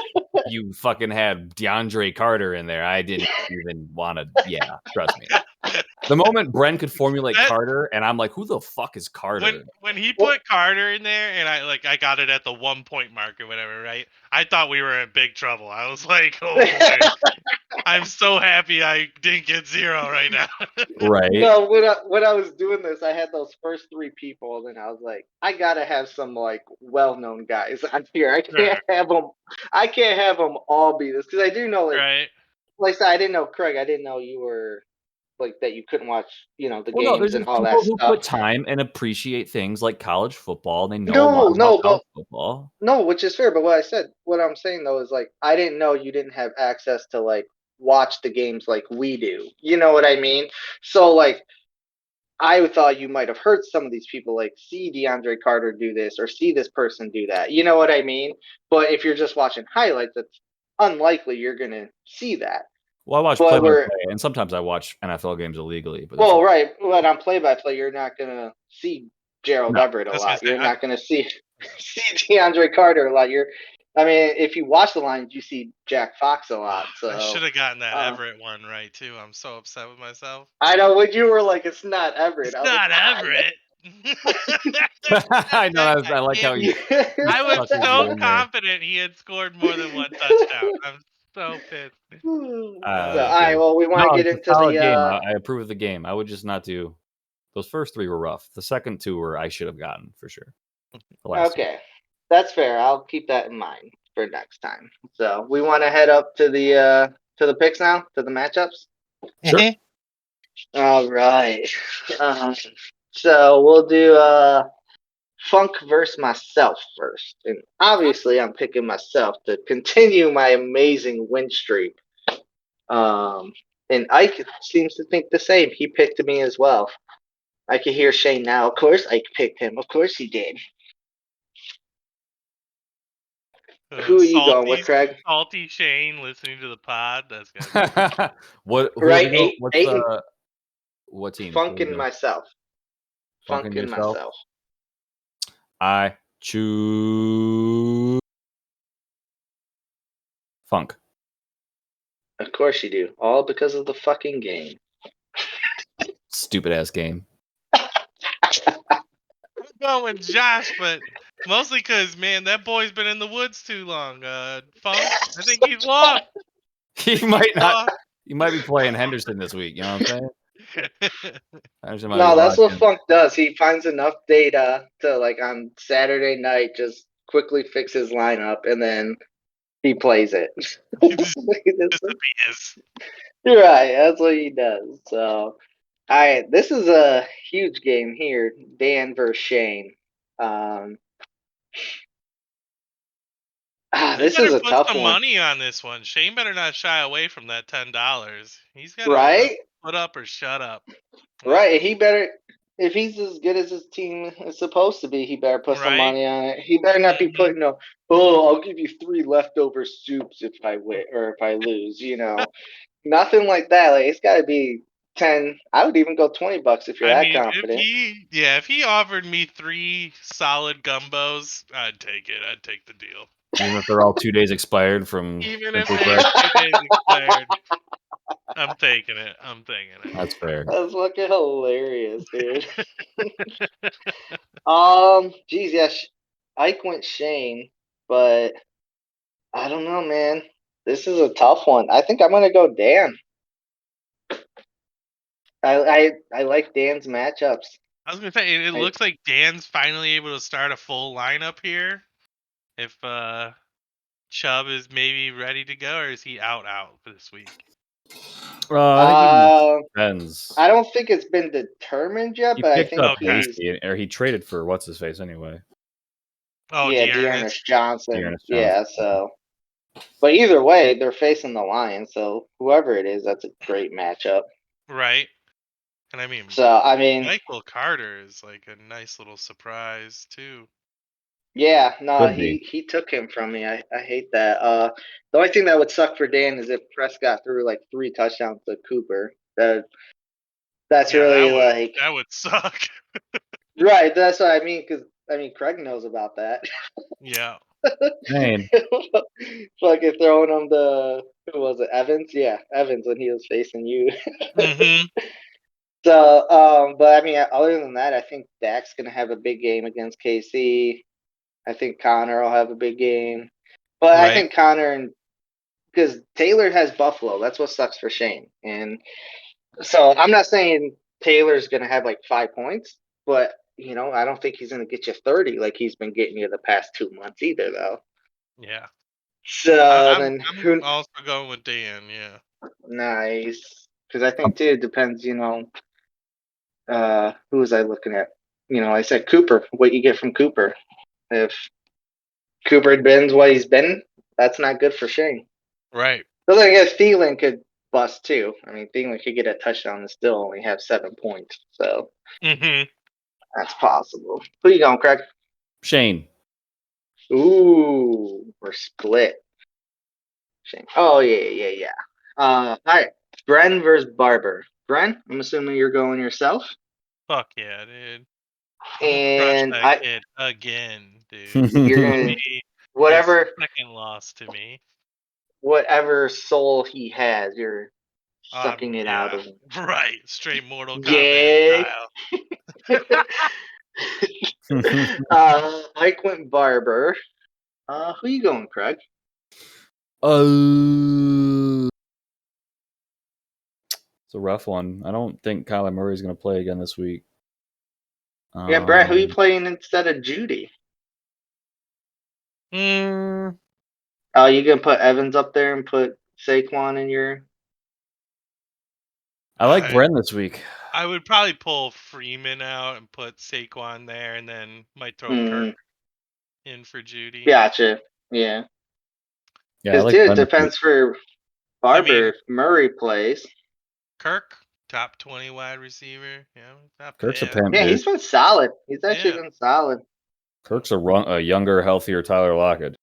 you fucking had DeAndre Carter in there. I didn't even want to. Yeah, trust me. The moment Bren could formulate Carter, and I'm like, who the fuck is Carter? When he put Carter in there, and I got it at the 1 point mark or whatever, right? I thought we were in big trouble. I was like, oh boy, I'm so happy I didn't get 0 right now. Right. No, when I was doing this, I had those first 3 people, and I was like, I gotta have some like well-known guys on here. I can't have them. I can't have them all be this because I do know Right. like I said, I didn't know Craig. I didn't know you were like that. You couldn't watch the Well, no, games there's and just all people that who stuff. put time and appreciate things like college football. And they know a lot No, about college football. no, which is fair. But what I'm saying though is like I didn't know you didn't have access to like watch the games like we do. You know what I mean? So like I thought you might have heard some of these people like see DeAndre Carter do this or see this person do that. You know what I mean? But if you're just watching highlights, it's unlikely you're gonna see that. Well, I watch But play-by-play, and sometimes I watch NFL games illegally. But well, right. But on play-by-play, you're not gonna see Gerald No, Everett a I was gonna lot. say, You're not gonna see DeAndre Carter a lot. I mean, if you watch the lines, you see Jack Fox a lot. So I should have gotten that Everett one right too. I'm so upset with myself. I know when you were like, "It's not Everett." It's I was not like, Everett. I know. I like how you. I was suckers so you in there. confident he had scored more than 1 touchdown. I'm so pissed. So, all right. Good. Well, we want to get it's a into solid the. game. I approve of the game. I would just not do. Those first 3 were rough. The second 2 were I should have gotten for sure. The last two. Okay, that's fair. I'll keep that in mind for next time. So we want to head up to the picks now, to the matchups. Sure. All right. So we'll do Funk versus myself first, and obviously I'm picking myself to continue my amazing win streak. And Ike seems to think the same. He picked me as well. I can hear Shane now. Of course, Ike picked him. Of course, he did. Who are you going with, Craig? Salty Shane listening to the pod. That's good. What? Who Right, are we eight, going- what team? Funkin' myself. Funkin' Funkin' yourself? myself. I choose Funk. Of course you do. All because of the fucking game. Stupid ass game. I'm going with Josh, but Mostly because, man, that boy's been in the woods too long. Funk, I think he's lost. He might not. He might be playing Henderson this week. You know what I'm saying? Henderson might be No, that's locked what in. Funk does. He finds enough data to, like, on Saturday night, just quickly fix his lineup, and then he plays it. He disappears. You're right. That's what he does. So, all right, this is a huge game here. Dan versus Shane. You This better is a put tough some one, money on this one. Shane better not shy away from that $10. He's got to right? put up or shut up. Right. He better, if he's as good as his team is supposed to be, he better put some Right? money on it. He better not be putting I'll give you 3 leftover soups if I win or if I lose. Nothing like that. Like, it's got to be 10. I would even go $20 if you're I that mean, confident. if he offered me 3 solid gumbos, I'd take it. I'd take the deal. Even if they're all 2 days expired from Even if Simply they're Fresh. 2 days expired, I'm taking it. I'm taking it. That's fair. That's fucking hilarious, dude. Geez, yeah, Ike went Shane, but I don't know, man. This is a tough one. I think I'm gonna go Dan. I like Dan's matchups. I was gonna say it looks like Dan's finally able to start a full lineup here. If Chubb is maybe ready to go, or is he out for this week? I think it depends. I don't think it's been determined yet, He but I picked think up he's Hasty, or he traded for what's his face anyway. Oh, yeah, Dearness. Dearness Johnson. Dearness Yeah, Johnson. so. But either way, they're facing the Lions, so whoever it is, that's a great matchup. Right. And I mean, So I mean, Michael Carter is like a nice little surprise too. yeah, no, Could be. he took him from me. I hate that. The only thing that would suck for Dan is if Prescott threw like 3 touchdowns to Cooper. That's Yeah, really like that would suck. right. That's what I mean. Because I mean, Craig knows about that. Yeah. Man, Fucking throwing him the who was it? Evans? Yeah, Evans when he was facing you. Mm-hmm. So, but I mean, other than that, I think Dak's gonna have a big game against KC. I think Connor will have a big game, but I Right. think Connor and because Taylor has Buffalo, that's what sucks for Shane. And so I'm not saying Taylor's gonna have like 5 points, but I don't think he's gonna get you 30 like he's been getting you the past 2 months either, though. Yeah. So I'm then who? also going with Dan. Yeah. Nice, because I think too it depends. Who was I looking at? I said Cooper. What you get from Cooper? If Cooper had been what he's been, that's not good for Shane. Right. Because I guess Thielen could bust too. I mean, Thielen could get a touchdown and still only have 7 points. So that's possible. Who you going, Craig? Shane. Ooh, we're split. Shane. Oh yeah. All right, Bren versus Barber. Bren, I'm assuming you're going yourself. Fuck yeah, dude. And crush that kid again, dude. You're gonna whatever second loss to me. Whatever soul he has, you're sucking it out of him. Right, straight Mortal Kombat style. Ike went Barber. Who you going, Craig? It's a rough one. I don't think Kyler Murray's going to play again this week. Yeah, Brad, who you playing instead of Judy? Mm. You gonna put Evans up there and put Saquon in your? I like Bren this week. I would probably pull Freeman out and put Saquon there, and then might throw Kirk in for Judy. Gotcha. Yeah. Yeah, Because it depends for Barber if Murray plays. Kirk, top 20 wide receiver. Not Kirk's bad. a pimp. Yeah, he's been solid. He's actually been solid. Kirk's a younger, healthier Tyler Lockett.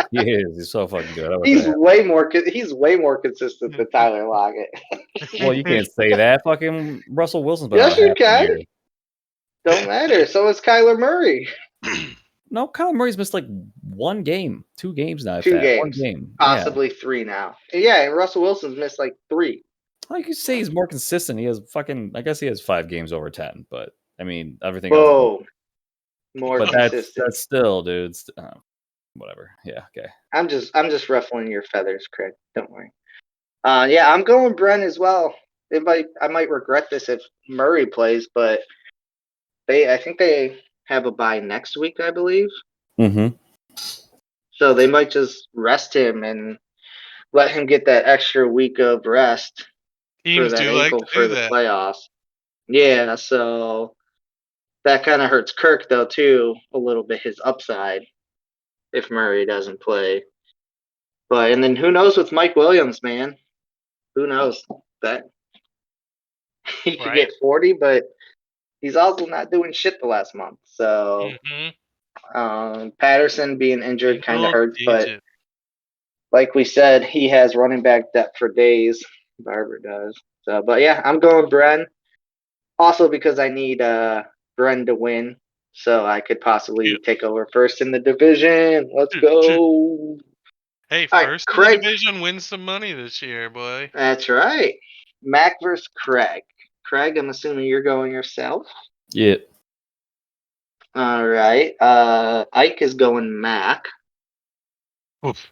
He is. He's so fucking good. He's way more consistent than Tyler Lockett. Well, you can't say that. Fucking Russell Wilson's been yes, out you half can. Don't matter. So is Kyler Murray. No, Kyler Murray's missed like 1 game, 2 games now. 2 games. 1 game. Possibly 3 now. Yeah, and Russell Wilson's missed like 3. Like you say, he's more consistent. He has I guess he has 5 games over 10, but I mean, everything else. more But consistent. that's still, dude. Whatever. Yeah. Okay. I'm just ruffling your feathers, Craig. Don't worry. Yeah, I'm going Bren as well. I might regret this if Murray plays, but I think they have a bye next week, I believe. Mm-hmm. So they might just rest him and let him get that extra week of rest for Teams that do like ankle to for do the that. playoffs. Yeah, so that kind of hurts Kirk though too a little bit, his upside if Murray doesn't play. But and then who knows with Mike Williams, man? Who knows that he could Right? get 40, but he's also not doing shit the last month. So Patterson being injured kind of Single hurts, but digit. like we said, he has running back depth for days. Barber does. So, but yeah, I'm going Bren. Also because I need Bren to win, so I could possibly take over first in the division. Let's go. Hey, All right, first in the Craig. division wins some money this year, boy. That's right. Mac versus Craig. Craig, I'm assuming you're going yourself. Yeah. All right. Ike is going Mac. Oof.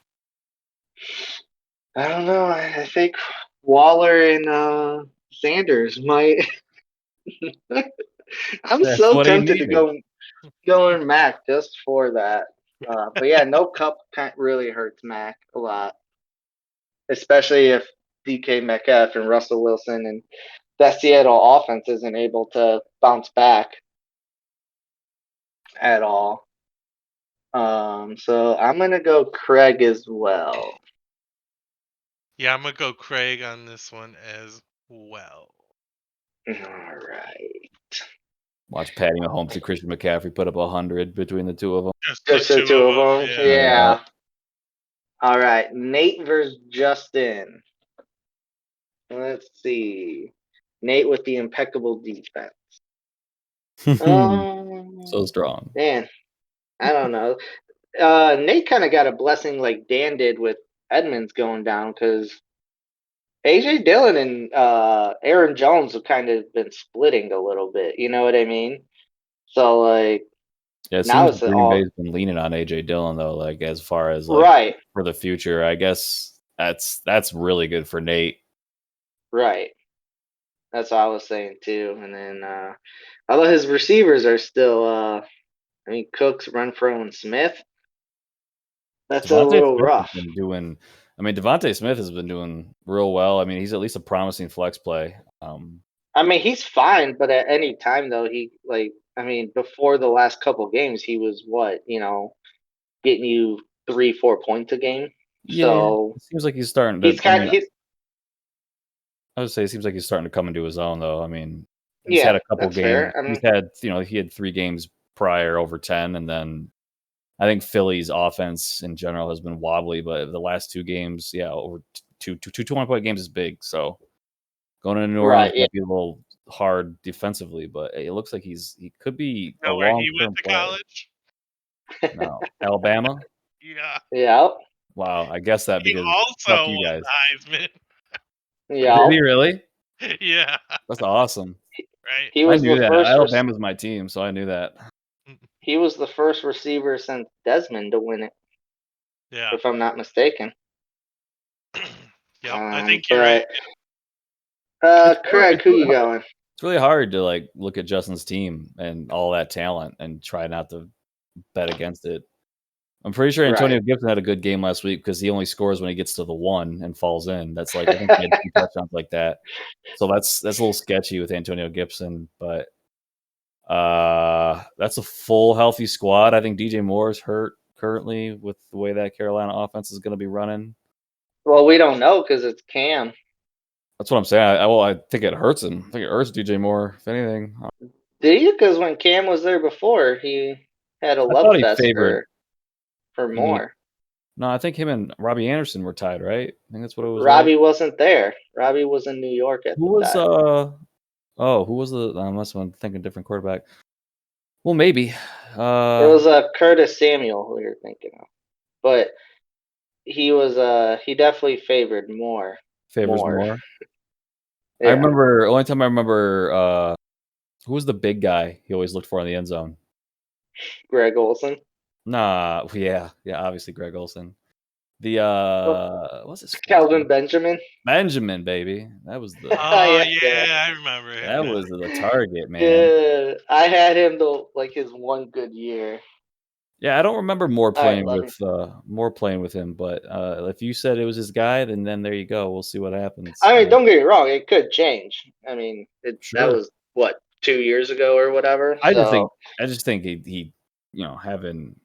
I don't know. I think Waller and Sanders might. I'm That's so what he tempted to needed. go in Mac just for that. But yeah, no cup really hurts Mac a lot, especially if DK Metcalf and Russell Wilson and that Seattle offense isn't able to bounce back at all. So I'm gonna go Craig as well. Yeah, I'm gonna go Craig on this one as well. All right. Watch Patty Mahomes and Christian McCaffrey put up 100 between the two of them. Just the two of them. Yeah. Yeah. All right. Nate versus Justin. Let's see. Nate with the impeccable defense. So strong. Man, I don't know. Nate kind of got a blessing like Dan did with Edmonds going down because AJ Dillon and Aaron Jones have kind of been splitting a little bit. You know what I mean? So like Yeah, it now seems it's Green all Bay's been leaning on AJ Dillon though, like as far as like right, for the future. I guess that's really good for Nate. right. That's what I was saying too. And then although his receivers are still I mean Cooks, Renfro, and Smith, that's a Devontae little Smith has rough. been doing. I mean, Devontae Smith has been doing real well. I mean, he's at least a promising flex play. I mean he's fine, but at any time though, he like I mean, before the last couple games he was what, getting you 3-4 points a game. Yeah, So it seems like he's starting to. he's I kind mean, of he's I would say it seems like he's starting to come into his own though. I mean, he's had yeah, a couple that's games. fair. I He's mean had he had 3 games prior over 10, and then I think Philly's offense in general has been wobbly, but the last 2 games, yeah, over two 20-point games is big. So going into New Orleans right, yeah. might be a little hard defensively, but it looks like he could be a Know where he went long-term to play. college? No, Alabama. Yeah. Yeah. Wow, I guess that He because fuck also you won guys. the Heisman. Did Yeah. he really? Yeah. That's awesome. Right. He I was the knew that. first Alabama's my team, so I knew that. he was the first receiver since Desmond to win it, Yeah. if I'm not mistaken. Yep. I think you're right. But It's hard- Craig, it's who really you going? It's really hard to like look at Justin's team and all that talent and try not to bet against it. I'm pretty sure Antonio Right. Gibson had a good game last week because he only scores when he gets to the 1 and falls in. That's like I think he had 2 touchdowns like that. So that's a little sketchy with Antonio Gibson, but that's a full healthy squad. I think DJ Moore is hurt currently with the way that Carolina offense is going to be running. Well, we don't know because it's Cam. That's what I'm saying. I think it hurts him. I think it hurts DJ Moore, if anything. Do you? Because when Cam was there before, he had a I love thought he fest favored. for Moore. No, I think him and Robbie Anderson were tied, right? I think that's what it was. Robbie Right? wasn't there. Robbie was in New York at Who the was time. who was the? I must have been thinking different quarterback. Well, maybe. It was Curtis Samuel who you're thinking of, but he was he definitely favored Moore. Favors more. Yeah. I remember. Only time I remember. Who was the big guy he always looked for in the end zone? Greg Olson. Nah, yeah, obviously Greg Olson. The what's his Kelvin Benjamin. Benjamin, baby. That was the Oh yeah, I remember him. that was the target, man. Yeah, I had him though, like his one good year. Yeah, I don't remember more All right, playing with him, but if you said it was his guy, then there you go. We'll see what happens. I mean, don't get me wrong; it could change. I mean, that Sure. was what 2 years ago or whatever. I So just think he having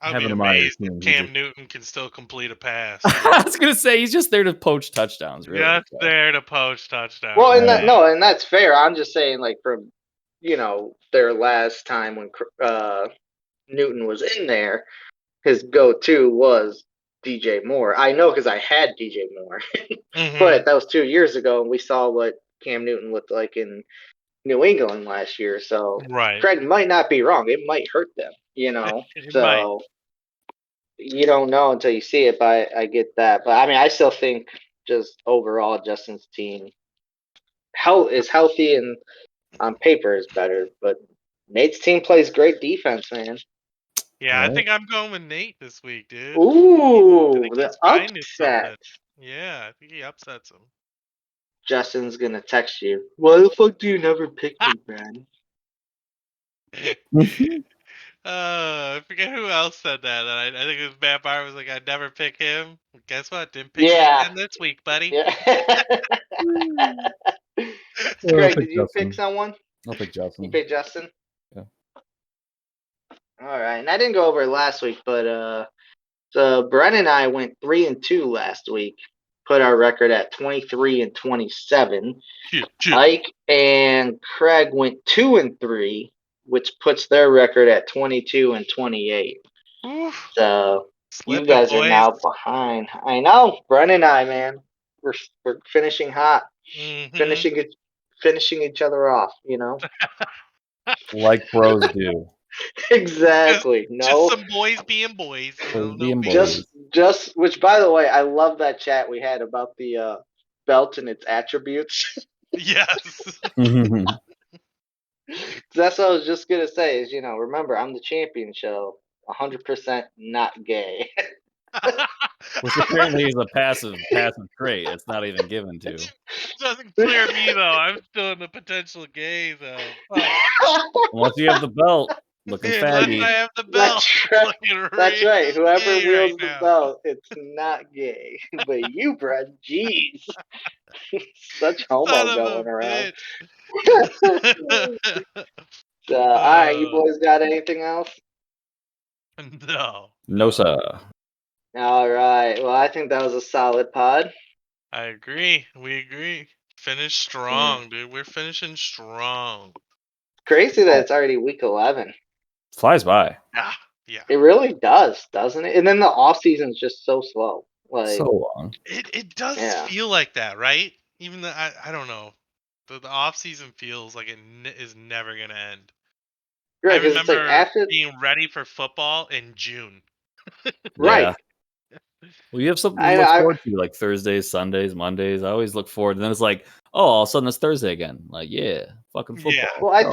I'd be him on his amazed if team. Cam Newton can still complete a pass. I was gonna say he's just there to poach touchdowns, really. Just there to poach touchdowns. well, and Yeah. and that's fair. I'm just saying, like from their last time when Newton was in there, his go-to was DJ Moore. I know because I had DJ Moore, Mhm. but that was 2 years ago, and we saw what Cam Newton looked like in New England last year. So Right. Craig might not be wrong. It might hurt them, It So might. you don't know until you see it. But I get that. But I mean, I still think just overall Justin's team is healthy and on paper is better. But Nate's team plays great defense, man. Yeah, I Right. think I'm going with Nate this week, dude. Ooh, I think the he's finding upset. something. Yeah, I think he upsets him. Justin's gonna text you. Why the fuck do you never pick me, man? I forget who else said that. I think it was Vampire was like, I'd never pick him. Well, guess what? Didn't pick you Yeah. again this week, buddy. Yeah. I'll Craig, pick did you pick Justin. someone? I'll pick You Justin. picked Justin? Yeah. All right. And I didn't go over it last week, but so Brennan and I went 3-2 last week. Put our record at 23-27. Ike and Craig went 2-3, which puts their record at 22-28. Oof. So you Slipping, guys are boys. now behind. I know, Brennan and I, man, we're finishing hot, Mhm. finishing each other off. Like bros do. Exactly. Just some boys being boys. Boys No being big- boys. Just which, by the way, I love that chat we had about the belt and its attributes. Yes. That's what I was just gonna say. Is remember I'm the champion show, 100% not gay. Which apparently is a passive trait. It's not even given to. Doesn't clear me though. I'm still in the potential gay though. Fuck. Once you have the belt, looking Unless faggy. I have the belt. That's right. Looking That's real right. Whoever gay wields right the now. belt, it's not gay. But you, Brad, jeez, such Son homo of going a around. bitch. All right, you boys got anything else? No. No, sir. All right. Well, I think that was a solid pod. I agree. We agree. Finish strong, dude. We're finishing strong. Crazy that it's already week 11. Flies by. Yeah. It really does, doesn't it? And then the off season's just so slow. Like So long. It does Yeah. feel like that, right? Even though I don't know. The off season feels like it is never gonna end. right, I because it's like remember after being ready for football in June. right. Yeah. Well, you have something to I look know. forward to, like Thursdays, Sundays, Mondays. I always look forward. And then it's like, oh, all of a sudden it's Thursday again. Like, yeah, fucking football. Yeah. Well, I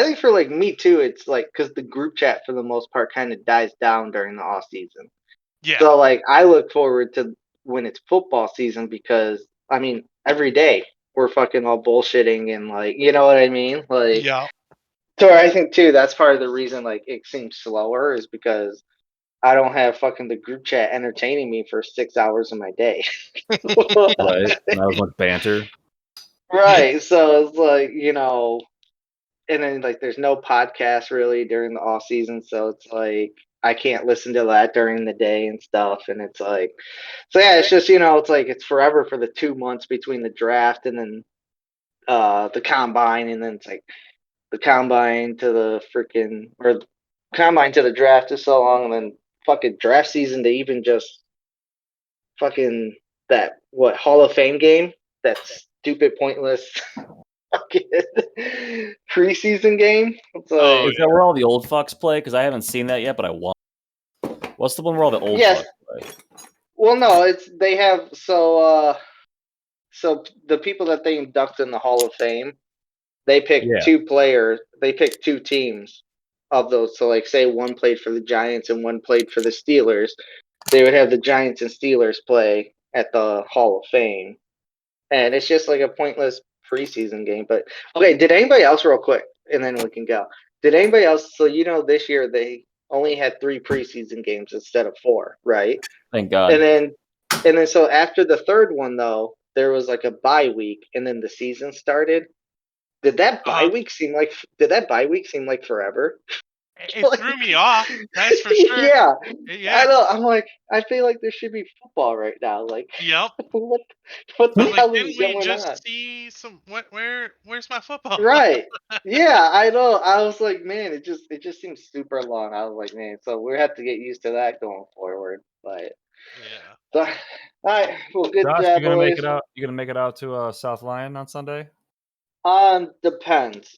think for like me too, it's like because the group chat for the most part kind of dies down during the off season. Yeah. So like I look forward to when it's football season because I mean every day we're fucking all bullshitting and like you know what I mean? Like Yeah. so I think too that's part of the reason like it seems slower is because I don't have fucking the group chat entertaining me for 6 hours of my day. Right. Not as much banter. Right. So it's like, and then like there's no podcast really during the off season, so it's like I can't listen to that during the day and stuff. And it's like so yeah, it's just it's like it's forever for the 2 months between the draft and then the combine and then it's like the combine to the freaking or combine to the draft is so long and then fucking draft season to even just fucking that what Hall of Fame game, that stupid pointless fucking preseason game. It's like, Oh, Is that where all the old fucks play? Because I haven't seen that yet, but I want. What's the one where all the old Yes. fucks play? Well, no, it's they have so the people that they induct in the Hall of Fame, they pick Yeah. 2 players, they pick 2 teams of those. So, like, say one played for the Giants and one played for the Steelers, they would have the Giants and Steelers play at the Hall of Fame, and it's just like a pointless preseason game. But okay, did anybody else, real quick, and then we can go? Did anybody else? So this year they only had 3 preseason games instead of 4, right? Thank God. And then so after the third one though, there was like a bye week, and then the season started. Did that bye week seem like forever? It threw me off. That's for sure. Yeah. Yeah. I know. I'm like, I feel like there should be football right now. Like, Yep. what I the was like, hell is didn't we going on? just see some? Where's my football? Right. Yeah, I know. I was like, man, it just seems super long. I was like, man, so we have to get used to that going forward. But Yeah. so, all right, well, good Josh, job, you gonna make boys. it out? You gonna make it out to South Lyon on Sunday? Depends.